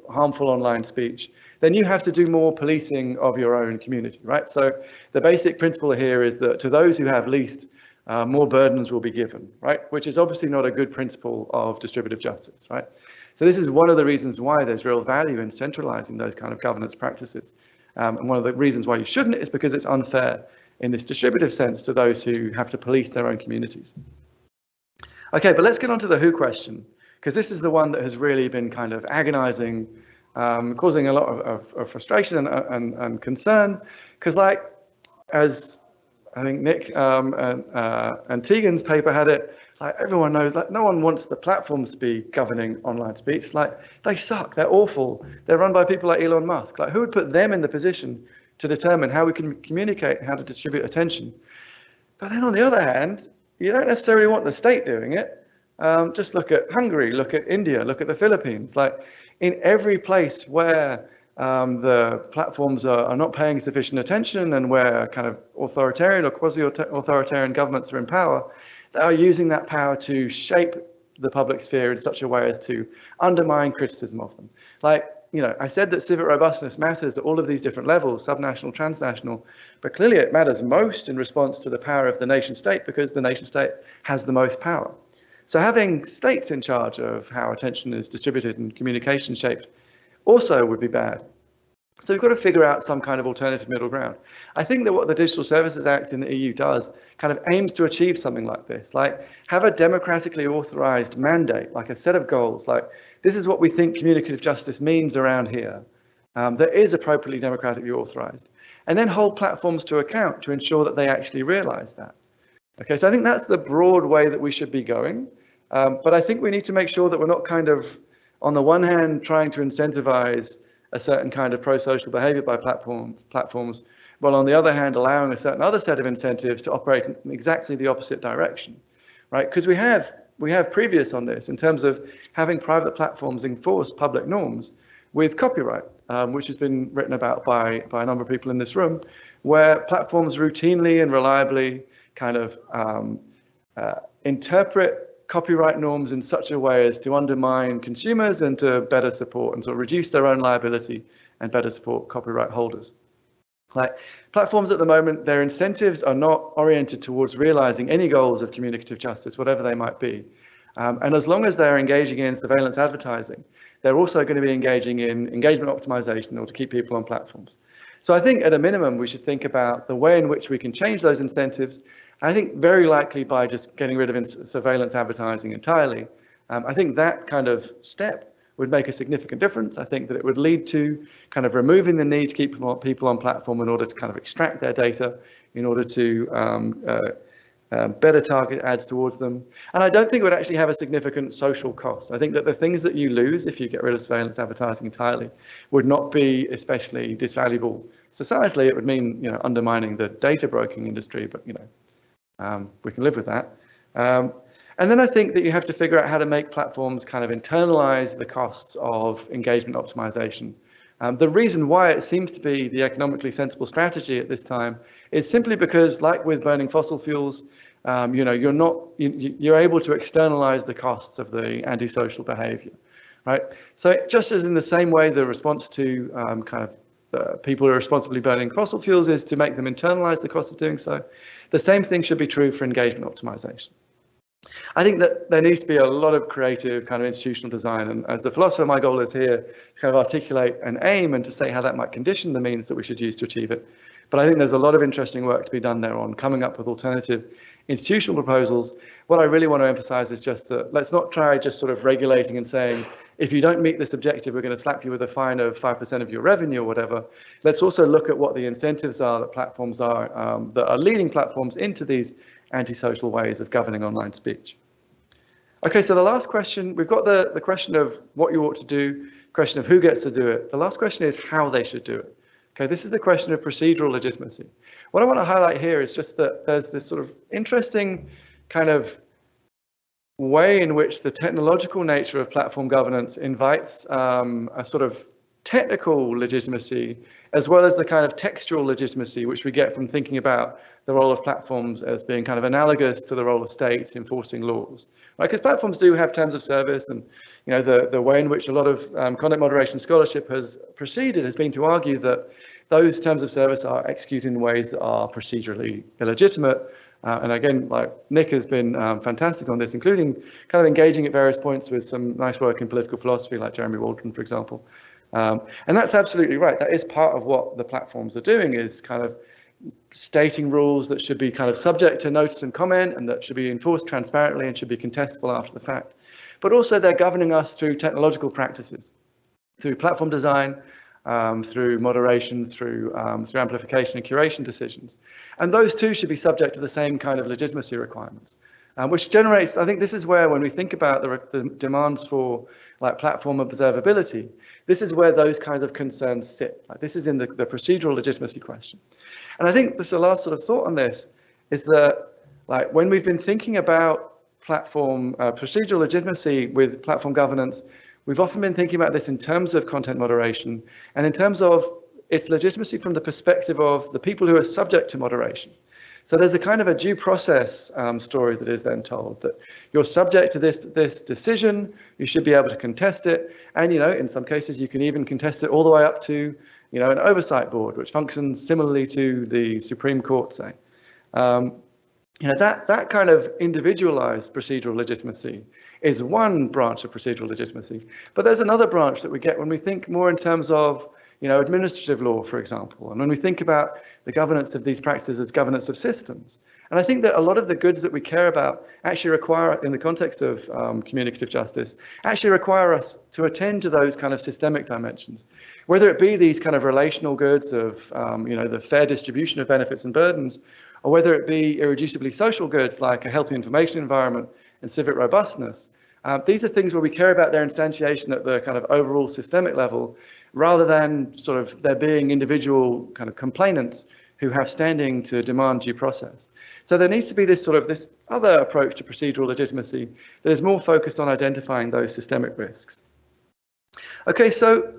harmful online speech, then you have to do more policing of your own community, right? So the basic principle here is that to those who have least, more burdens will be given, right? Which is obviously not a good principle of distributive justice, right? So this is one of the reasons why there's real value in centralizing those kind of governance practices. And one of the reasons why you shouldn't is because it's unfair in this distributive sense to those who have to police their own communities. Okay, but let's get on to the who question, because this is the one that has really been kind of agonizing causing a lot of frustration and concern, because like, as I think Nick and Tegan's paper had it, like everyone knows, like no one wants the platforms to be governing online speech. Like they suck, they're awful. They're run by people like Elon Musk. Like who would put them in the position to determine how we can communicate, how to distribute attention? But then on the other hand, you don't necessarily want the state doing it. Just look at Hungary, look at India, look at the Philippines. Like in every place where the platforms are not paying sufficient attention and where kind of authoritarian or quasi-authoritarian governments are in power, they are using that power to shape the public sphere in such a way as to undermine criticism of them. Like, you know, I said that civic robustness matters at all of these different levels, subnational, transnational, but clearly it matters most in response to the power of the nation state because the nation state has the most power. So having states in charge of how attention is distributed and communication shaped also would be bad. So we've got to figure out some kind of alternative middle ground. I think that what the Digital Services Act in the EU does kind of aims to achieve something like this, like have a democratically authorized mandate, like a set of goals, like this is what we think communicative justice means around here, that is appropriately democratically authorized, and then hold platforms to account to ensure that they actually realize that. Okay, so I think that's the broad way that we should be going, but I think we need to make sure that we're not kind of, on the one hand, trying to incentivize a certain kind of pro-social behavior by platforms, while on the other hand, allowing a certain other set of incentives to operate in exactly the opposite direction, right? Because we have previous on this in terms of having private platforms enforce public norms with copyright, which has been written about by a number of people in this room, where platforms routinely and reliably kind of interpret copyright norms in such a way as to undermine consumers and to better support and to reduce their own liability and better support copyright holders. Like platforms at the moment, their incentives are not oriented towards realizing any goals of communicative justice, whatever they might be. And as long as they're engaging in surveillance advertising, they're also going to be engaging in engagement optimization in order to keep people on platforms. So I think at a minimum, we should think about the way in which we can change those incentives. I think very likely by just getting rid of surveillance advertising entirely. I think that kind of step would make a significant difference. I think that it would lead to kind of removing the need to keep people on platform in order to kind of extract their data, in order to better target ads towards them. And I don't think it would actually have a significant social cost. I think that the things that you lose if you get rid of surveillance advertising entirely would not be especially disvaluable societally. It would mean, you know, undermining the data broking industry, but, you know, we can live with that. And then I think that you have to figure out how to make platforms kind of internalize the costs of engagement optimization. The reason why it seems to be the economically sensible strategy at this time is simply because, like with burning fossil fuels, you know, you're able to externalize the costs of the antisocial behavior, right? So just as in the same way, the response to kind of people who are responsibly burning fossil fuels is to make them internalize the cost of doing so, the same thing should be true for engagement optimization. I think that there needs to be a lot of creative kind of institutional design, and as a philosopher, my goal is here to kind of articulate an aim and to say how that might condition the means that we should use to achieve it. But I think there's a lot of interesting work to be done there on coming up with alternative institutional proposals. What I really want to emphasize is just that let's not try just sort of regulating and saying, if you don't meet this objective, we're going to slap you with a fine of 5% of your revenue or whatever. Let's also look at what the incentives are that platforms are, that are leading platforms into these antisocial ways of governing online speech. Okay, so the last question, we've got the question of what you ought to do, question of who gets to do it. The last question is how they should do it. Okay, this is the question of procedural legitimacy. What I want to highlight here is just that there's this sort of interesting kind of way in which the technological nature of platform governance invites a sort of technical legitimacy, as well as the kind of textual legitimacy which we get from thinking about the role of platforms as being kind of analogous to the role of states enforcing laws, right? Because platforms do have terms of service, and you know the way in which a lot of content moderation scholarship has proceeded has been to argue that those terms of service are executed in ways that are procedurally illegitimate. And again, like Nick has been fantastic on this, including kind of engaging at various points with some nice work in political philosophy, like Jeremy Waldron, for example. And that's absolutely right. That is part of what the platforms are doing, is kind of stating rules that should be kind of subject to notice and comment, and that should be enforced transparently and should be contestable after the fact. But also they're governing us through technological practices. through platform design, through moderation, through amplification and curation decisions. And those two should be subject to the same kind of legitimacy requirements, which generates, I think this is where, when we think about the demands for like platform observability, this is where those kinds of concerns sit. Like this is in the procedural legitimacy question. And I think this, the last sort of thought on this is that, like, when we've been thinking about platform procedural legitimacy with platform governance, we've often been thinking about this in terms of content moderation and in terms of its legitimacy from the perspective of the people who are subject to moderation. So there's a kind of a due process story that is then told, that you're subject to this decision, you should be able to contest it, and in some cases you can even contest it all the way up to an oversight board, which functions similarly to the Supreme Court, say. That kind of individualized procedural legitimacy is one branch of procedural legitimacy, but there's another branch that we get when we think more in terms of administrative law, for example, and when we think about the governance of these practices as governance of systems. And I think that a lot of the goods that we care about actually require, in the context of communicative justice, actually require us to attend to those kind of systemic dimensions, whether it be these kind of relational goods of the fair distribution of benefits and burdens, or whether it be irreducibly social goods like a healthy information environment and civic robustness. These are things where we care about their instantiation at the kind of overall systemic level, rather than sort of there being individual kind of complainants who have standing to demand due process. So there needs to be this other approach to procedural legitimacy that is more focused on identifying those systemic risks. Okay, so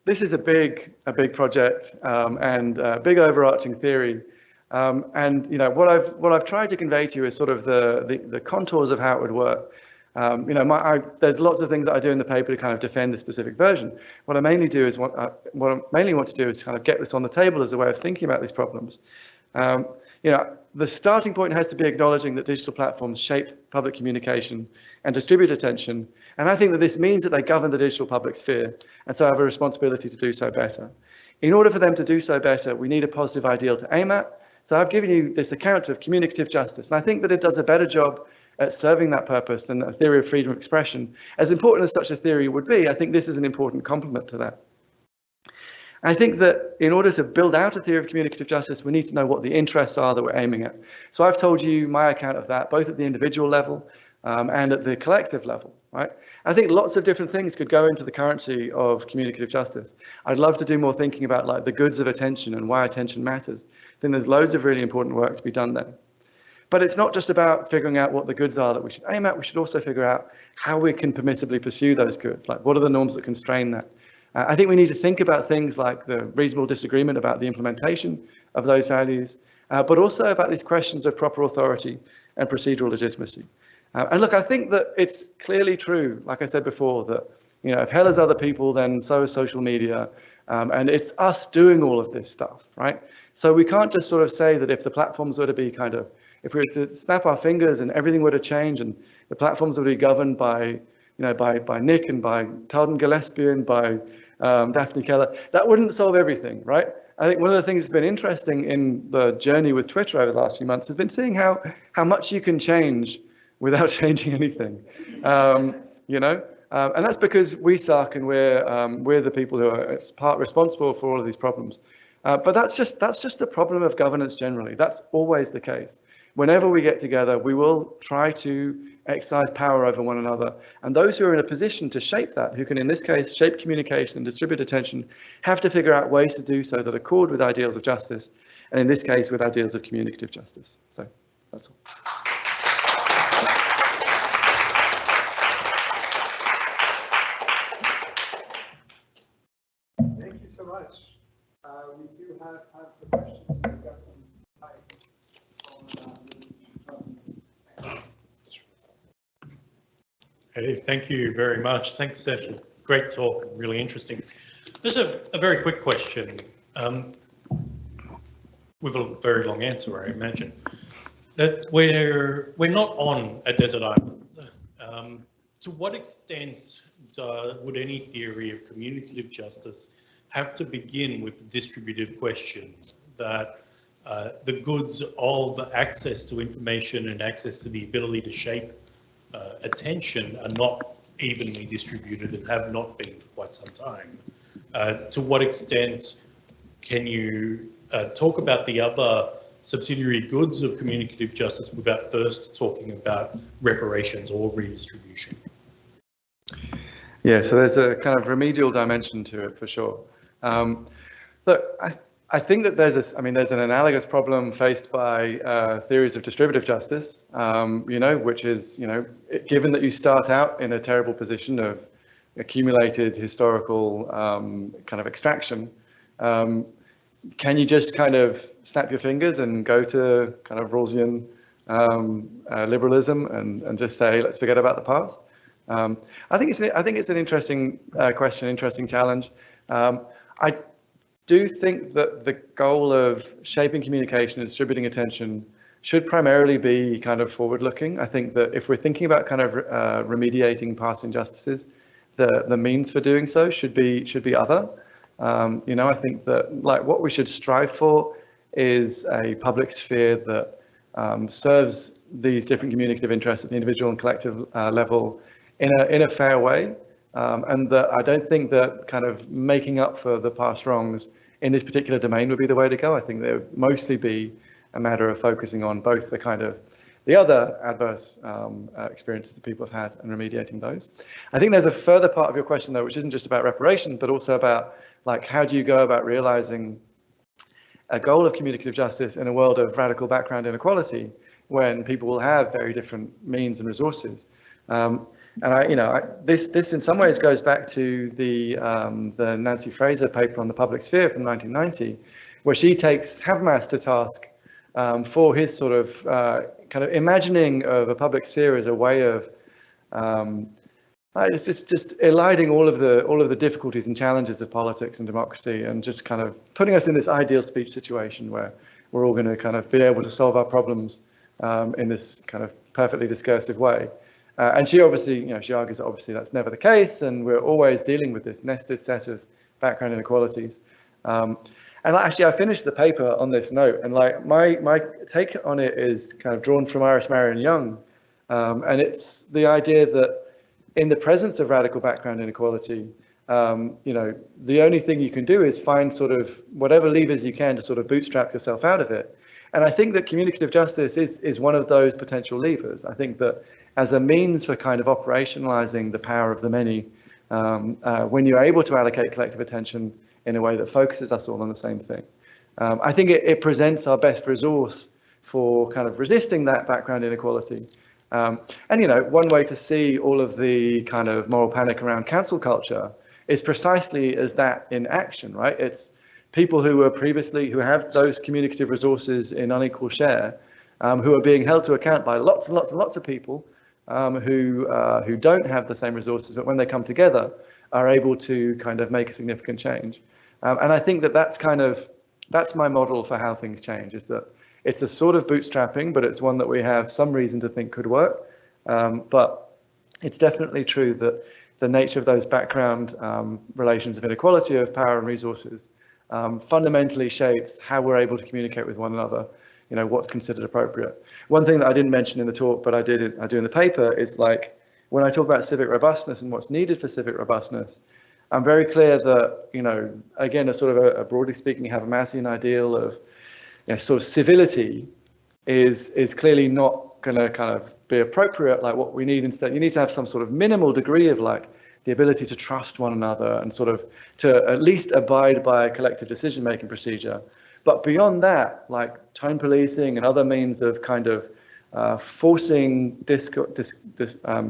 this is a big project and a big overarching theory. And what I've tried to convey to you is sort of the contours of how it would work. There's lots of things that I do in the paper to kind of defend this specific version. What I mainly do is what I mainly want to do is kind of get this on the table as a way of thinking about these problems. The starting point has to be acknowledging that digital platforms shape public communication and distribute attention. And I think that this means that they govern the digital public sphere, and so have a responsibility to do so better. In order for them to do so better, we need a positive ideal to aim at. So I've given you this account of communicative justice, and I think that it does a better job at serving that purpose than a theory of freedom of expression. As important as such a theory would be, I think this is an important complement to that. I think that in order to build out a theory of communicative justice, we need to know what the interests are that we're aiming at. So I've told you my account of that, both at the individual level and at the collective level, right? I think lots of different things could go into the currency of communicative justice. I'd love to do more thinking about like the goods of attention and why attention matters. I think there's loads of really important work to be done there. But it's not just about figuring out what the goods are that we should aim at. We should also figure out how we can permissibly pursue those goods. Like, what are the norms that constrain that? I think we need to think about things like the reasonable disagreement about the implementation of those values, but also about these questions of proper authority and procedural legitimacy. And look, I think that it's clearly true, like I said before, that if hell is other people, then so is social media, and it's us doing all of this stuff, right? So we can't just sort of say that if the platforms were to be if we were to snap our fingers and everything were to change and the platforms would be governed by, by Nick and by Talden Gillespie and by Daphne Keller, that wouldn't solve everything, right? I think one of the things that's been interesting in the journey with Twitter over the last few months has been seeing how much you can change without changing anything, and that's because we suck and we're the people who are part responsible for all of these problems. But that's just the problem of governance generally. That's always the case. Whenever we get together, we will try to exercise power over one another. And those who are in a position to shape that, who can in this case shape communication and distribute attention, have to figure out ways to do so that accord with ideals of justice, and in this case with ideals of communicative justice. So that's all.
Thank you so much. We do have time for questions. We've got some time.
Hey, thank you very much. Thanks, Seth. Great talk, really interesting. Just a very quick question with a very long answer, I imagine. That we're not on a desert island. To what extent would any theory of communicative justice have to begin with the distributive question that the goods of access to information and access to the ability to shape attention are not evenly distributed and have not been for quite some time. To what extent can you talk about the other subsidiary goods of communicative justice without first talking about reparations or redistribution?
Yeah, so there's a kind of remedial dimension to it for sure. Look, I think that there's an analogous problem faced by theories of distributive justice, which is, given that you start out in a terrible position of accumulated historical kind of extraction, can you just kind of snap your fingers and go to kind of Rawlsian liberalism and just say, let's forget about the past? I think it's an interesting question, interesting challenge. I do think that the goal of shaping communication and distributing attention should primarily be kind of forward-looking. I think that if we're thinking about kind of remediating past injustices, the means for doing so should be other. I think that what we should strive for is a public sphere that serves these different communicative interests at the individual and collective level in a fair way, and that I don't think that kind of making up for the past wrongs in this particular domain would be the way to go. I think there would mostly be a matter of focusing on both the other adverse experiences that people have had and remediating those. I think there's a further part of your question though, which isn't just about reparation, but also about how do you go about realizing a goal of communicative justice in a world of radical background inequality when people will have very different means and resources. This in some ways goes back to the Nancy Fraser paper on the public sphere from 1990, where she takes Habermas to task for his sort of kind of imagining of a public sphere as a way of it's just eliding all of the difficulties and challenges of politics and democracy, and just kind of putting us in this ideal speech situation where we're all going to kind of be able to solve our problems in this kind of perfectly discursive way. And she obviously, she argues that obviously that's never the case, and we're always dealing with this nested set of background inequalities. And actually, I finished the paper on this note, and my take on it is kind of drawn from Iris Marion Young, and it's the idea that in the presence of radical background inequality, the only thing you can do is find sort of whatever levers you can to sort of bootstrap yourself out of it. And I think that communicative justice is one of those potential levers. I think that as a means for kind of operationalizing the power of the many, when you're able to allocate collective attention in a way that focuses us all on the same thing, I think it presents our best resource for kind of resisting that background inequality. And one way to see all of the kind of moral panic around cancel culture is precisely as that in action, right? It's people who have those communicative resources in unequal share, who are being held to account by lots and lots and lots of people who don't have the same resources, but when they come together are able to kind of make a significant change. And I think that's my model for how things change, is that it's a sort of bootstrapping, but it's one that we have some reason to think could work. But it's definitely true that the nature of those background relations of inequality of power and resources fundamentally shapes how we're able to communicate with one another, what's considered appropriate. One thing that I didn't mention in the talk, but I do in the paper, is when I talk about civic robustness and what's needed for civic robustness, I'm very clear that, again, a sort of a broadly speaking Habermasian ideal of sort of civility is clearly not going to kind of be appropriate. What we need instead, you need to have some sort of minimal degree of the ability to trust one another and sort of to at least abide by a collective decision-making procedure. But beyond that, tone policing and other means of kind of forcing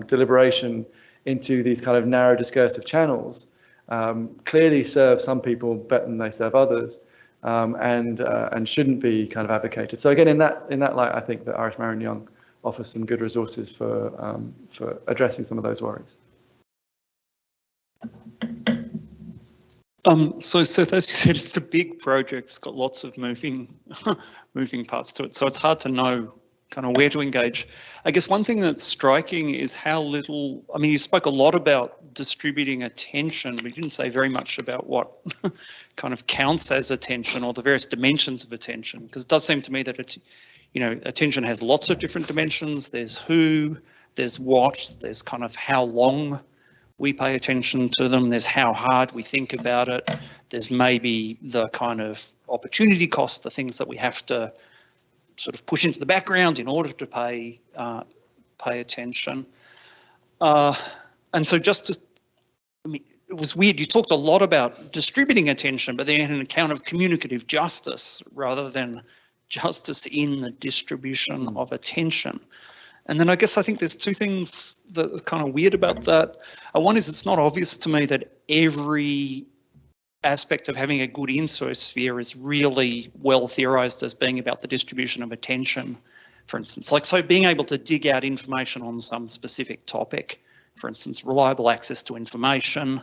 deliberation into these kind of narrow discursive channels clearly serve some people better than they serve others, and shouldn't be kind of advocated. So again, in that light, I think that Iris Marion Young offers some good resources for addressing some of those worries.
So Seth, as you said, it's a big project. It's got lots of moving parts to it. So it's hard to know kind of where to engage. I guess one thing that's striking is how little, you spoke a lot about distributing attention, but you didn't say very much about what kind of counts as attention or the various dimensions of attention, because it does seem to me that attention has lots of different dimensions. There's who, there's what, there's kind of how long we pay attention to them. There's how hard we think about it. There's maybe the kind of opportunity cost, the things that we have to sort of push into the background in order to pay attention. And so just to, I mean, it was weird. You talked a lot about distributing attention, but then you had an account of communicative justice rather than justice in the distribution of attention. And then I guess I think there's two things that are kind of weird about that. One is it's not obvious to me that every aspect of having a good insosphere is really well theorized as being about the distribution of attention, for instance. Like, so being able to dig out information on some specific topic, for instance, reliable access to information.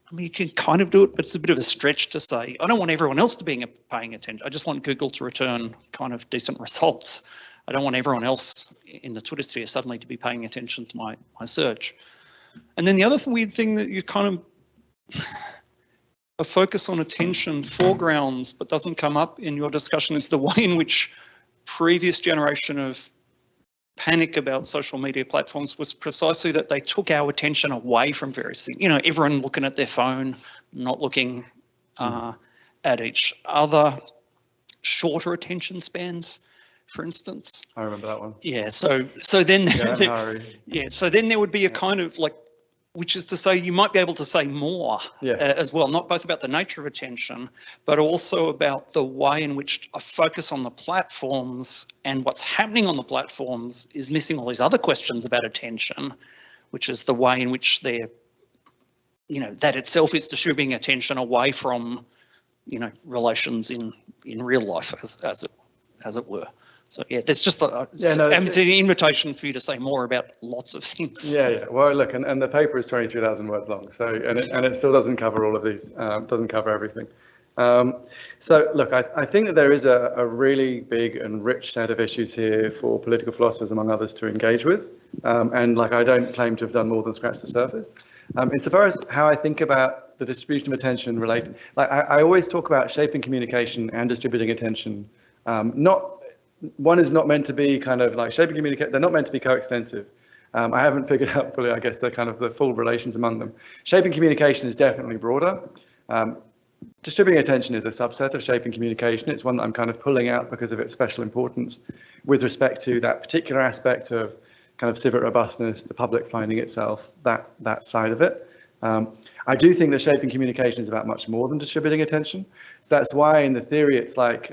I mean, you can kind of do it, but it's a bit of a stretch to say, I don't want everyone else to be paying attention. I just want Google to return kind of decent results. I don't want everyone else in the Twitter sphere suddenly to be paying attention to my search. And then the other weird thing that you kind of a focus on attention foregrounds but doesn't come up in your discussion is the way in which previous generation of panic about social media platforms was precisely that they took our attention away from various things. You know, everyone looking at their phone, not looking at each other, shorter attention spans, for instance.
I remember that one.
Yeah, so then so then there would be a kind of like, which is to say you might be able to say more as well, not both about the nature of attention, but also about the way in which a focus on the platforms and what's happening on the platforms is missing all these other questions about attention, which is the way in which they're, you know, that itself is distributing attention away from, you know, relations in real life, as it were. So yeah, there's just it's an invitation for you to say more about lots of things.
Yeah. Well, look, and the paper is 23,000 words long, so and it still doesn't cover all of these, doesn't cover everything. So look, I think that there is a really big and rich set of issues here for political philosophers, among others, to engage with. And like, I don't claim to have done more than scratch the surface. Insofar as how I think about the distribution of attention related, like I always talk about shaping communication and distributing attention. One is not meant to be kind of like shaping communication. They're not meant to be coextensive. I haven't figured out fully, I guess, the kind of the full relations among them. Shaping communication is definitely broader. Distributing attention is a subset of shaping communication. It's one that I'm kind of pulling out because of its special importance with respect to that particular aspect of kind of civic robustness, the public finding itself, that side of it. I do think that shaping communication is about much more than distributing attention. So that's why in the theory it's like,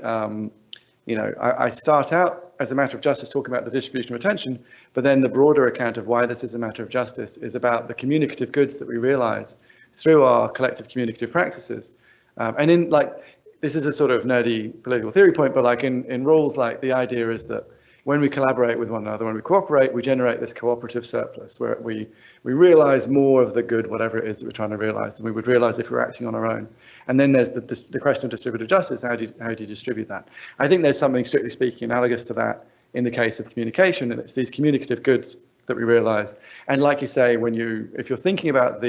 you know, I start out as a matter of justice talking about the distribution of attention, but then the broader account of why this is a matter of justice is about the communicative goods that we realize through our collective communicative practices. And in like, this is a sort of nerdy political theory point, but like in rules, like the idea is that when we collaborate with one another, when we cooperate, we generate this cooperative surplus where we realize more of the good, whatever it is that we're trying to realize, than we would realize if we were acting on our own. And then there's the question of distributive justice. How do you distribute that? I think there's something, strictly speaking, analogous to that in the case of communication, and it's these communicative goods that we realize. And like you say, if you're thinking about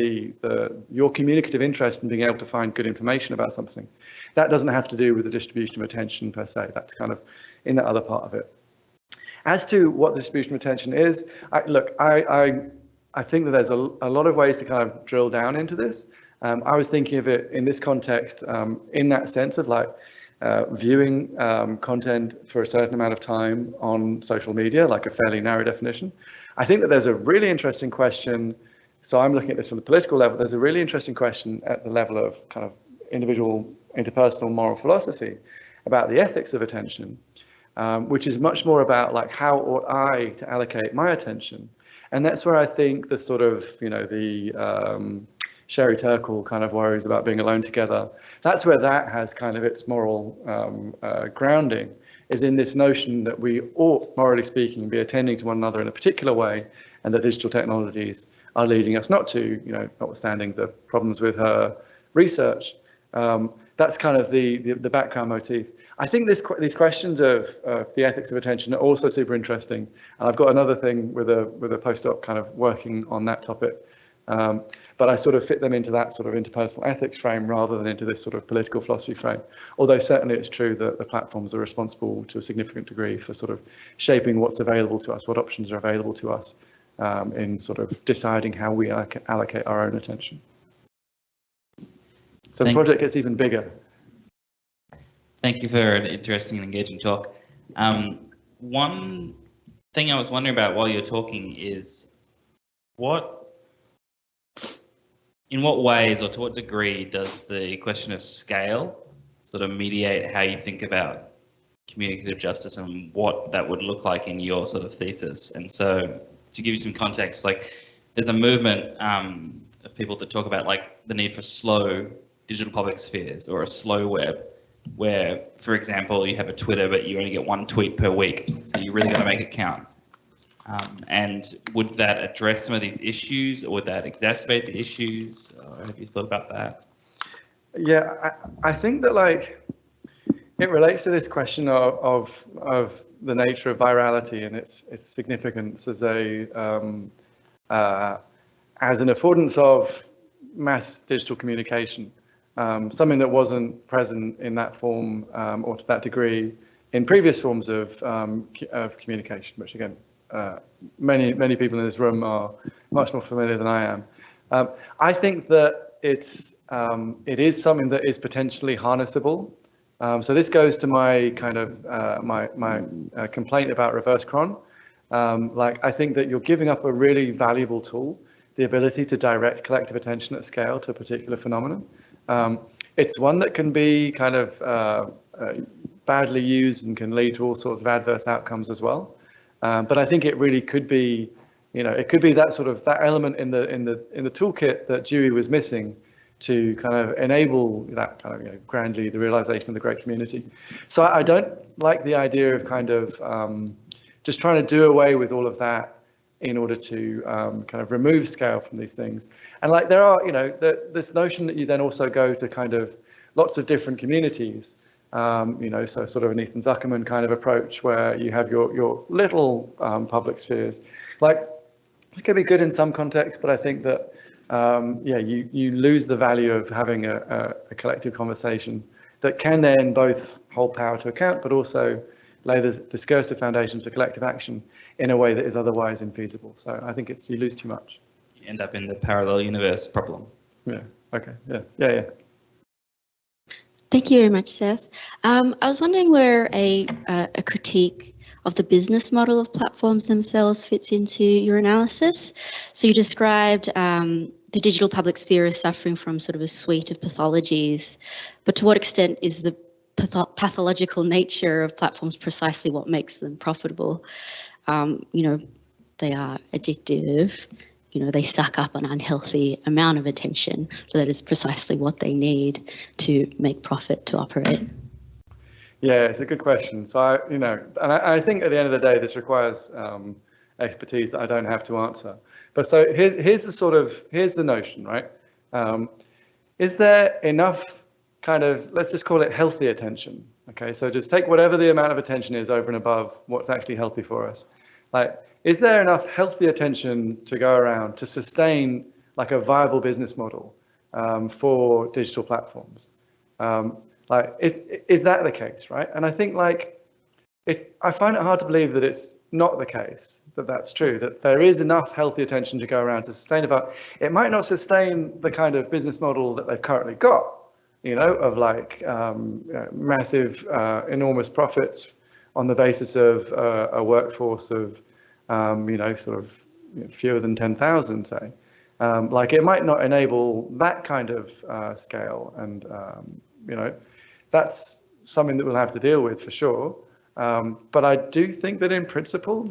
your communicative interest in being able to find good information about something, that doesn't have to do with the distribution of attention per se. That's kind of in that other part of it. As to what the distribution of attention is, I think that there's a lot of ways to kind of drill down into this. I was thinking of it in this context, in that sense of like viewing content for a certain amount of time on social media, like a fairly narrow definition. I think that there's a really interesting question. So I'm looking at this from the political level. There's a really interesting question at the level of kind of individual, interpersonal moral philosophy about the ethics of attention, which is much more about like, how ought I to allocate my attention? And that's where I think the sort of, you know, the Sherry Turkle kind of worries about being alone together. That's where that has kind of its moral grounding, is in this notion that we ought, morally speaking, be attending to one another in a particular way, and that digital technologies are leading us not to, you know, notwithstanding the problems with her research. That's kind of the background motif. I think these questions of the ethics of attention are also super interesting. And I've got another thing with a postdoc kind of working on that topic. But I sort of fit them into that sort of interpersonal ethics frame rather than into this sort of political philosophy frame. Although certainly it's true that the platforms are responsible to a significant degree for sort of shaping what's available to us, what options are available to us in sort of deciding how we allocate our own attention. So the project gets even bigger.
Thank you for an interesting and engaging talk. One thing I was wondering about while you're talking is in what ways or to what degree does the question of scale sort of mediate how you think about communicative justice and what that would look like in your sort of thesis? And so to give you some context, like there's a movement of people that talk about like the need for slow digital public spheres or a slow web, where, for example, you have a Twitter, but you only get one tweet per week. So you really got to make it count. And would that address some of these issues, or would that exacerbate the issues? Have you thought about that?
Yeah, I think that like it relates to this question of the nature of virality and its significance as an affordance of mass digital communication. Something that wasn't present in that form or to that degree in previous forms of communication, which again, many people in this room are much more familiar than I am. I think that it is something that is potentially harnessable. So this goes to my kind of my complaint about reverse cron. Like I think that you're giving up a really valuable tool, the ability to direct collective attention at scale to a particular phenomenon. It's one that can be kind of badly used and can lead to all sorts of adverse outcomes as well. But I think it really could be, it could be that sort of that element in the toolkit that Dewey was missing to kind of enable that kind of grandly the realization of the great community. So I don't like the idea of kind of just trying to do away with all of that in order to kind of remove scale from these things. And like there are, this notion that you then also go to kind of lots of different communities, so sort of an Ethan Zuckerman kind of approach where you have your little public spheres. Like it can be good in some contexts, but I think that, you lose the value of having a collective conversation that can then both hold power to account, but also lay the discursive foundations for collective action in a way that is otherwise infeasible. So I think you lose too much.
You end up in the parallel universe problem.
Yeah, okay, yeah.
Thank you very much, Seth. I was wondering where a critique of the business model of platforms themselves fits into your analysis. So you described the digital public sphere as suffering from sort of a suite of pathologies, but to what extent is the pathological nature of platforms precisely what makes them profitable? They are addictive, they suck up an unhealthy amount of attention, but that is precisely what they need to make profit to operate.
Yeah, it's a good question. So I think at the end of the day, this requires expertise that I don't have to answer. But so here's the notion, right? Is there enough kind of, let's just call it healthy attention. Okay, so just take whatever the amount of attention is over and above what's actually healthy for us. Like, is there enough healthy attention to go around to sustain like a viable business model for digital platforms? Like, is that the case, right? And I think like, I find it hard to believe that it's not the case, that that's true, that there is enough healthy attention to go around to sustain it might not sustain the kind of business model that they've currently got, of like massive, enormous profits on the basis of a workforce of, fewer than 10,000, say. Like it might not enable that kind of scale, and that's something that we'll have to deal with for sure. But I do think that in principle,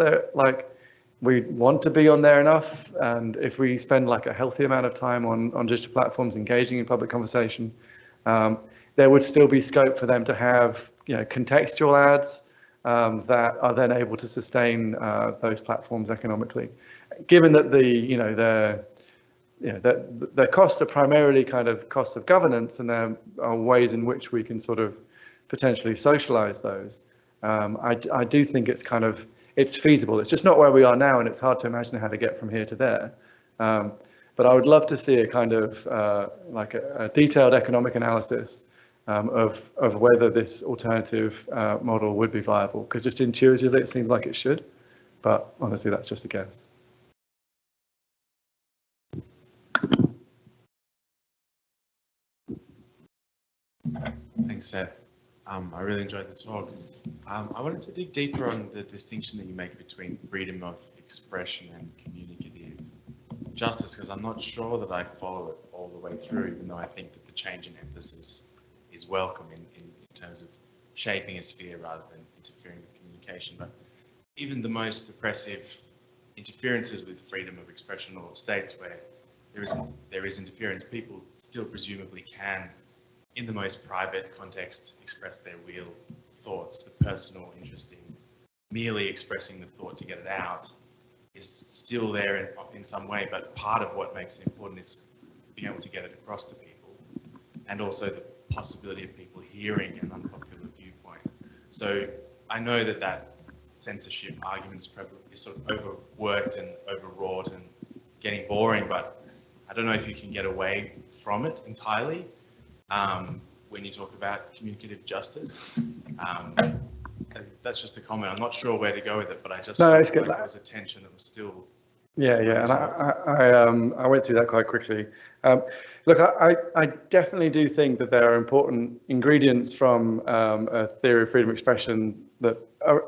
we want to be on there enough, and if we spend like a healthy amount of time on digital platforms engaging in public conversation, there would still be scope for them to have contextual ads that are then able to sustain those platforms economically, given that their costs are primarily kind of costs of governance, and there are ways in which we can sort of potentially socialize those. I do think it's feasible. It's just not where we are now, and it's hard to imagine how to get from here to there. But I would love to see a kind of like a detailed economic analysis of whether this alternative model would be viable, because just intuitively it seems like it should, but honestly that's just a guess.
Thanks, Seth. I really enjoyed the talk. I wanted to dig deeper on the distinction that you make between freedom of expression and communicative justice, because I'm not sure that I follow it all the way through, even though I think that the change in emphasis is welcome in terms of shaping a sphere rather than interfering with communication. But even the most oppressive interferences with freedom of expression or states where there is interference, people still presumably can, in the most private context, express their real thoughts. The personal interest in merely expressing the thought to get it out is still there in some way, but part of what makes it important is being able to get it across to people, and also the possibility of people hearing an unpopular viewpoint. So I know that that censorship argument is sort of overworked and overwrought and getting boring, but I don't know if you can get away from it entirely when you talk about communicative justice. That's just a comment. I'm not sure where to go with it, but I just felt like there was a tension that was still.
Yeah, and I went through that quite quickly. Look, I definitely do think that there are important ingredients from a theory of freedom of expression that are.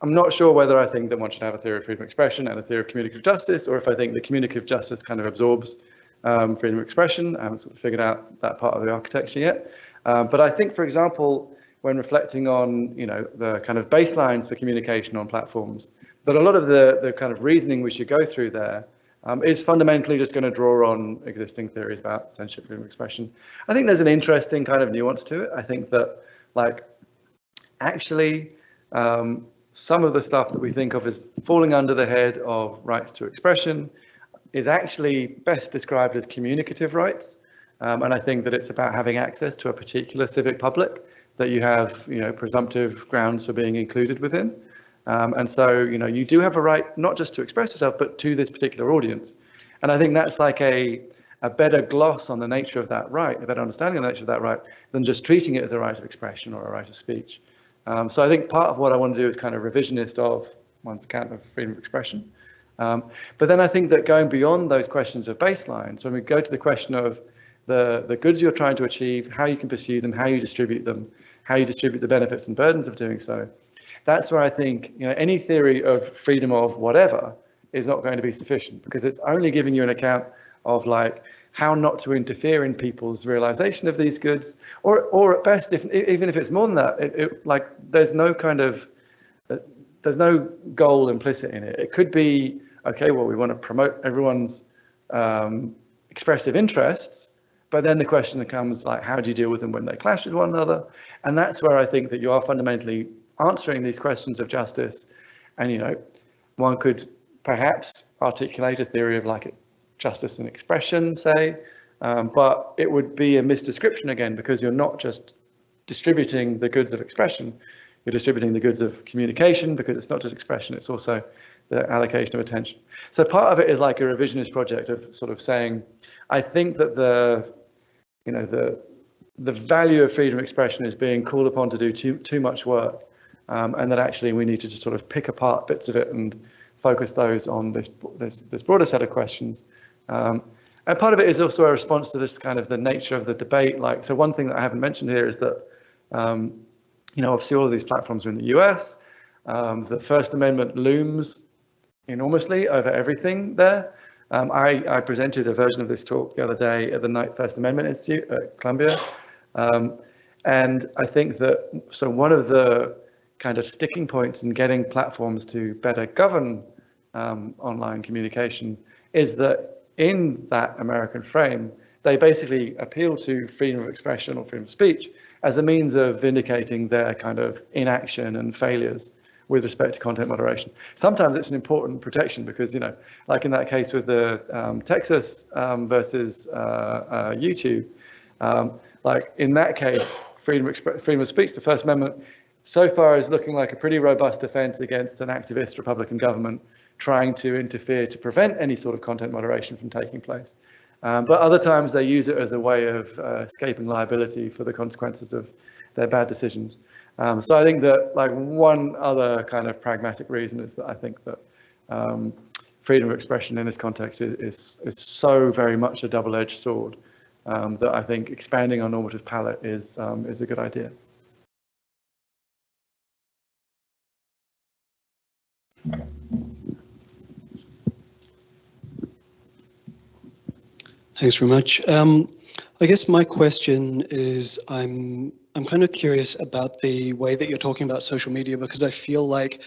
I'm not sure whether I think that one should have a theory of freedom of expression and a theory of communicative justice, or if I think the communicative justice kind of absorbs freedom of expression. I haven't sort of figured out that part of the architecture yet. But I think, for example, when reflecting on, the kind of baselines for communication on platforms, that a lot of the kind of reasoning we should go through there is fundamentally just going to draw on existing theories about censorship, freedom of expression. I think there's an interesting kind of nuance to it. I think that, actually, some of the stuff that we think of as falling under the head of rights to expression is actually best described as communicative rights. And I think that it's about having access to a particular civic public that you have, presumptive grounds for being included within. And so, you do have a right not just to express yourself, but to this particular audience. And I think that's like a better gloss on the nature of that right, a better understanding of the nature of that right, than just treating it as a right of expression or a right of speech. So I think part of what I want to do is kind of revisionist of one's account of freedom of expression. But then I think that going beyond those questions of baselines, when we go to the question of the goods you're trying to achieve, how you can pursue them, how you distribute them, how you distribute the benefits and burdens of doing so, that's where I think any theory of freedom of whatever is not going to be sufficient, because it's only giving you an account of how not to interfere in people's realization of these goods, or at best, even if it's more than that, there's no there's no goal implicit in it. It could be, okay, well, we want to promote everyone's expressive interests, but then the question becomes how do you deal with them when they clash with one another? And that's where I think that you are fundamentally answering these questions of justice. And one could perhaps articulate a theory of justice and expression, say, but it would be a misdescription again, because you're not just distributing the goods of expression, you're distributing the goods of communication, because it's not just expression, it's also the allocation of attention. So part of it is like a revisionist project of sort of saying, I think that the value of freedom of expression is being called upon to do too much work, and that actually we need to just sort of pick apart bits of it and focus those on this broader set of questions. And part of it is also a response to this kind of the nature of the debate. So one thing that I haven't mentioned here is that, obviously all of these platforms are in the US. The First Amendment looms enormously over everything there. I presented a version of this talk the other day at the Knight First Amendment Institute at Columbia. And I think that, so one of the kind of sticking points in getting platforms to better govern online communication is that in that American frame, they basically appeal to freedom of expression or freedom of speech as a means of vindicating their kind of inaction and failures with respect to content moderation. Sometimes it's an important protection because, like in that case with the Texas versus YouTube, like in that case, freedom of speech, the First Amendment, so far is looking like a pretty robust defense against an activist Republican government trying to interfere to prevent any sort of content moderation from taking place. But other times they use it as a way of escaping liability for the consequences of their bad decisions. So I think that one other kind of pragmatic reason is that I think that freedom of expression in this context is so very much a double-edged sword. that I think expanding our normative palette is a good idea.
Thanks very much. I guess my question is, I'm kind of curious about the way that you're talking about social media, because I feel like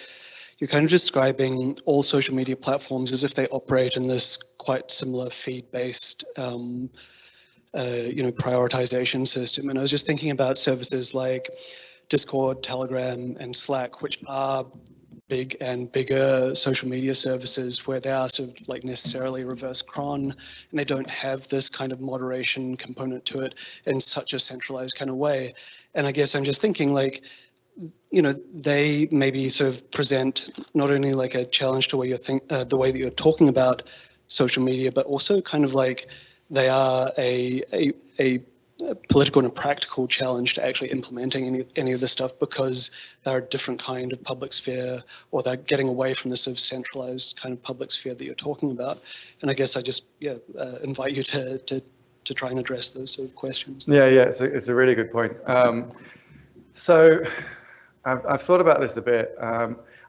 you're kind of describing all social media platforms as if they operate in this quite similar feed-based, prioritization system. And I was just thinking about services like Discord, Telegram, and Slack, which are big and bigger social media services where they are sort of like necessarily reverse cron, and they don't have this kind of moderation component to it in such a centralized kind of way. And I guess I'm just thinking, like, they maybe sort of present not only like a challenge to where you think the way that you're talking about social media, but also kind of like they are a political and a practical challenge to actually implementing any of this stuff, because they're a different kind of public sphere, or they're getting away from the sort of centralized kind of public sphere that you're talking about. And I guess I just invite you to try and address those sort of questions.
Yeah, it's a really good point. So I've thought about this a bit.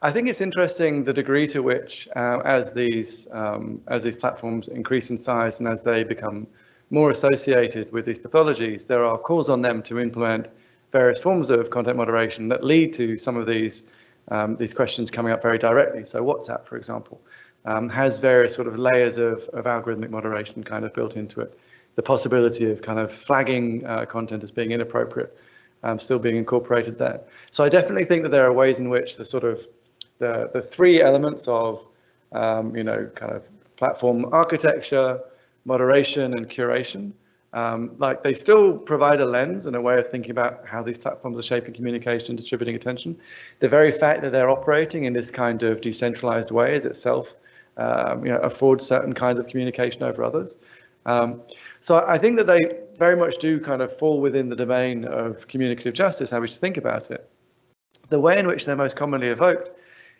I think it's interesting the degree to which, as these platforms increase in size and as they become more associated with these pathologies, there are calls on them to implement various forms of content moderation that lead to some of these questions coming up very directly. So WhatsApp, for example, has various sort of layers of algorithmic moderation kind of built into it. The possibility of kind of flagging content as being inappropriate still being incorporated there. So I definitely think that there are ways in which the sort of the three elements of kind of platform architecture, moderation, and curation, like they still provide a lens and a way of thinking about how these platforms are shaping communication and distributing attention. The very fact that they're operating in this kind of decentralized way is itself affords certain kinds of communication over others. So I think that they very much do kind of fall within the domain of communicative justice, how we should think about it. The way in which they're most commonly evoked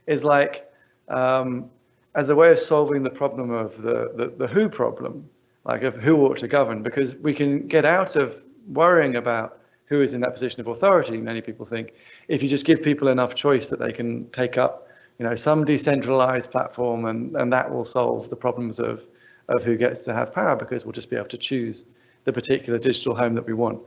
is like as a way of solving the problem of the who problem, like of who ought to govern, because we can get out of worrying about who is in that position of authority, many people think, if you just give people enough choice that they can take up some decentralized platform, and that will solve the problems of who gets to have power, because we'll just be able to choose the particular digital home that we want.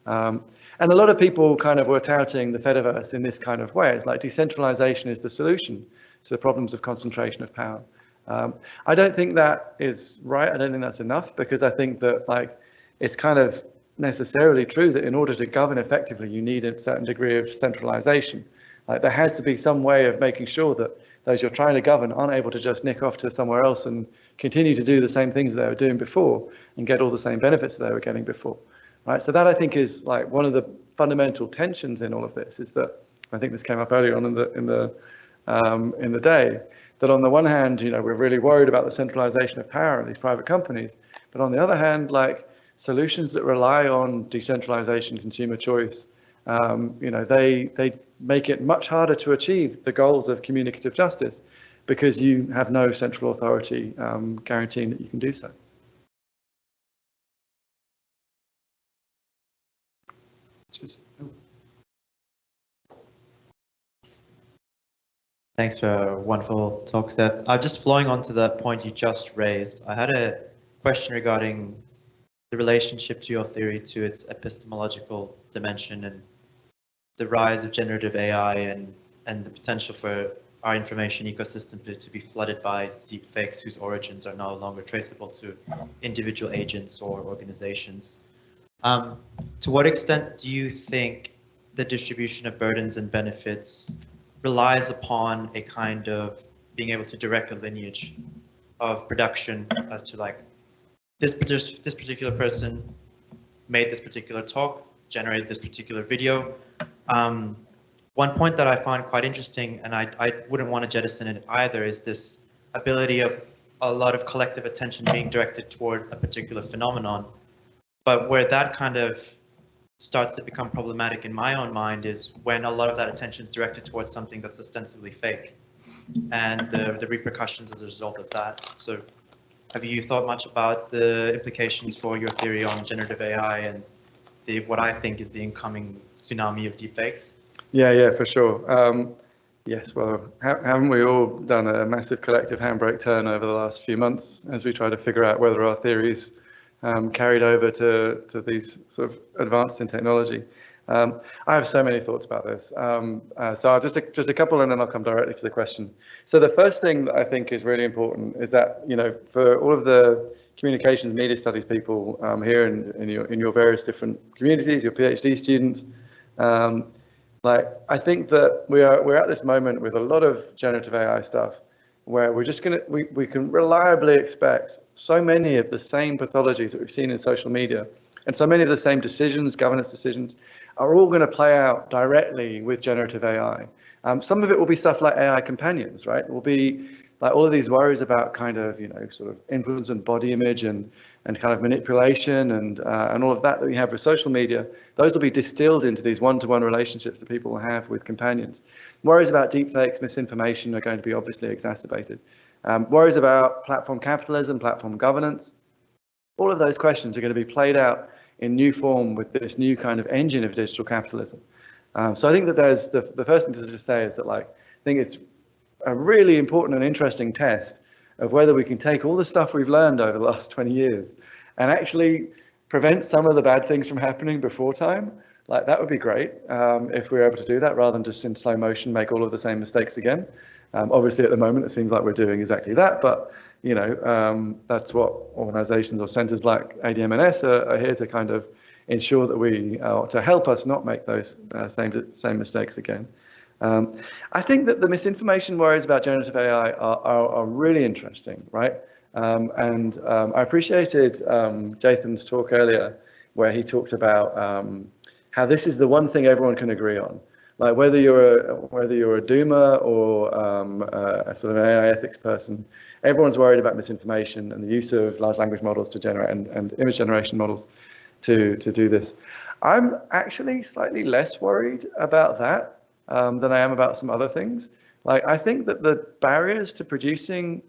And a lot of people kind of were touting the Fediverse in this kind of way. It's like decentralization is the solution to the problems of concentration of power. I don't think that is right. I don't think that's enough, because I think that like it's kind of necessarily true that in order to govern effectively, you need a certain degree of centralization. Like there has to be some way of making sure that those you're trying to govern aren't able to just nick off to somewhere else and continue to do the same things they were doing before and get all the same benefits they were getting before. Right. So that I think is like one of the fundamental tensions in all of this, is that I think this came up earlier on in the day, that on the one hand, we're really worried about the centralization of power in these private companies, but on the other hand, like solutions that rely on decentralization, consumer choice, they make it much harder to achieve the goals of communicative justice, because you have no central authority guaranteeing that you can do so.
Thanks for a wonderful talk, Seth. Just flowing on to the point you just raised, I had a question regarding the relationship to your theory to its epistemological dimension and the rise of generative AI and the potential for our information ecosystem to be flooded by deepfakes whose origins are no longer traceable to individual agents or organizations. To what extent do you think the distribution of burdens and benefits relies upon a kind of being able to direct a lineage of production as to like this particular person made this particular talk, generated this particular video? One point that I find quite interesting, and I wouldn't want to jettison it either, is this ability of a lot of collective attention being directed toward a particular phenomenon. But where that kind of starts to become problematic in my own mind is when a lot of that attention is directed towards something that's ostensibly fake, and the repercussions as a result of that. So have you thought much about the implications for your theory on generative AI and what I think is the incoming tsunami of deepfakes?
Yeah, for sure. Yes, well, haven't we all done a massive collective handbrake turn over the last few months as we try to figure out whether our theories carried over to these sort of advanced in technology? I have so many thoughts about this. So I'll just a couple, and then I'll come directly to the question. So the first thing that I think is really important is that, you know, for all of the communications media studies people here in your various different communities, your PhD students, like, I think that we're at this moment with a lot of generative AI stuff where we're just we can reliably expect so many of the same pathologies that we've seen in social media, and so many of the same decisions, governance decisions, are all going to play out directly with generative AI. Some of it will be stuff like AI companions, right? It will be like all of these worries about kind of, you know, sort of influence and body image and kind of manipulation and all of that we have with social media. Those will be distilled into these one-to-one relationships that people will have with companions. Worries about deepfakes, misinformation are going to be obviously exacerbated. Worries about platform capitalism, platform governance, all of those questions are going to be played out in new form with this new kind of engine of digital capitalism. So I think that there's the first thing to just say is that, like, I think it's a really important and interesting test of whether we can take all the stuff we've learned over the last 20 years and actually prevent some of the bad things from happening before time. Like, that would be great if we were able to do that rather than just in slow motion make all of the same mistakes again. Obviously, at the moment, it seems like we're doing exactly that, but you know, that's what organizations or centers like ADM+S are here to kind of ensure that to help us not make those same mistakes again. I think that the misinformation worries about generative AI are really interesting, right? I appreciated Jathan's talk earlier, where he talked about how this is the one thing everyone can agree on. Like, whether you're a doomer or a sort of an AI ethics person, everyone's worried about misinformation and the use of large language models to generate and image generation models to do this. I'm actually slightly less worried about that than I am about some other things. Like, I think that the barriers to producing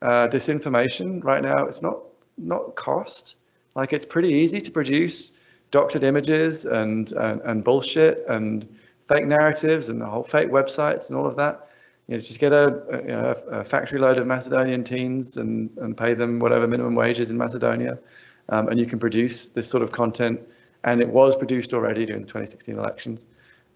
disinformation right now, it's not cost. Like, it's pretty easy to produce doctored images and bullshit and fake narratives and whole fake websites and all of that. You know, just get a factory load of Macedonian teens and pay them whatever minimum wage is in Macedonia, and you can produce this sort of content. And it was produced already during the 2016 elections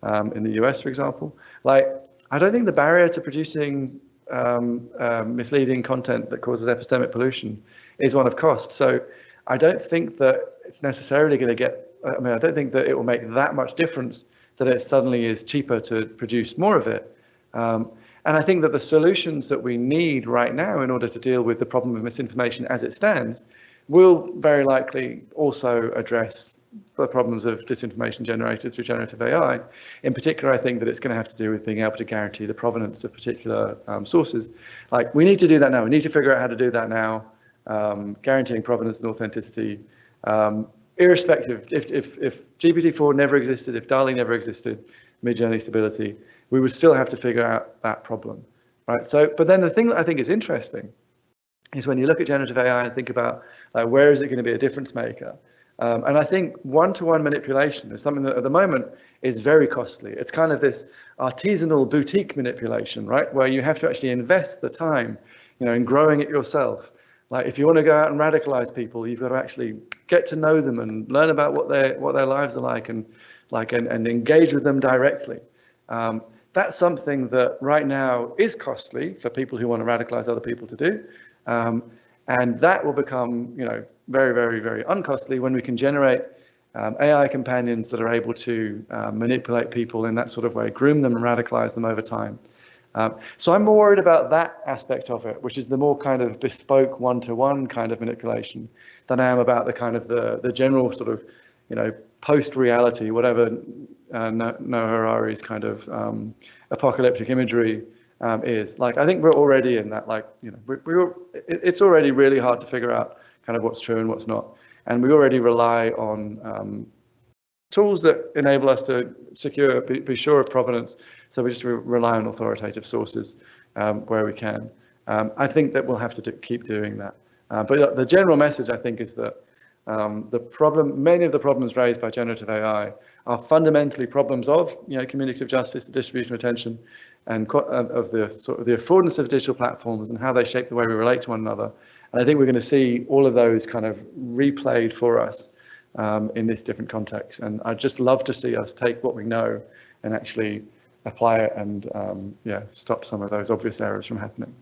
in the US, for example. Like, I don't think the barrier to producing misleading content that causes epistemic pollution is one of cost. So I don't think that it's necessarily going to get, I mean, I don't think that it will make that much difference that it suddenly is cheaper to produce more of it. And I think that the solutions that we need right now in order to deal with the problem of misinformation as it stands will very likely also address the problems of disinformation generated through generative AI. In particular, I think that it's going to have to do with being able to guarantee the provenance of particular sources. Like, we need to do that now. We need to figure out how to do that now, guaranteeing provenance and authenticity. Irrespective, if GPT-4 never existed, if DALL-E never existed, mid-journey stability, we would still have to figure out that problem, right? So, but then the thing that I think is interesting is when you look at generative AI and think about, like, where is it going to be a difference maker? And I think one-to-one manipulation is something that at the moment is very costly. It's kind of this artisanal boutique manipulation, right? Where you have to actually invest the time, you know, in growing it yourself. Like, if you want to go out and radicalize people, you've got to actually get to know them and learn about what their lives are like and engage with them directly. That's something that right now is costly for people who want to radicalize other people to do. And that will become, you know, very, very, very uncostly when we can generate AI companions that are able to manipulate people in that sort of way, groom them and radicalize them over time. So I'm more worried about that aspect of it, which is the more kind of bespoke one-to-one kind of manipulation, than I am about the kind of the general sort of, you know, post-reality, whatever Noah Harari's kind of apocalyptic imagery is. Like, I think we're already in that, like, you know, it's already really hard to figure out kind of what's true and what's not. And we already rely on tools that enable us to be sure of provenance. So we just rely on authoritative sources where we can. I think that we'll have to keep doing that. But the general message, I think, is that many of the problems raised by generative AI are fundamentally problems of, communicative justice, the distribution of attention, and of the sort of the affordance of digital platforms and how they shape the way we relate to one another. And I think we're going to see all of those kind of replayed for us in this different context. And I'd just love to see us take what we know and actually apply it and stop some of those obvious errors from happening.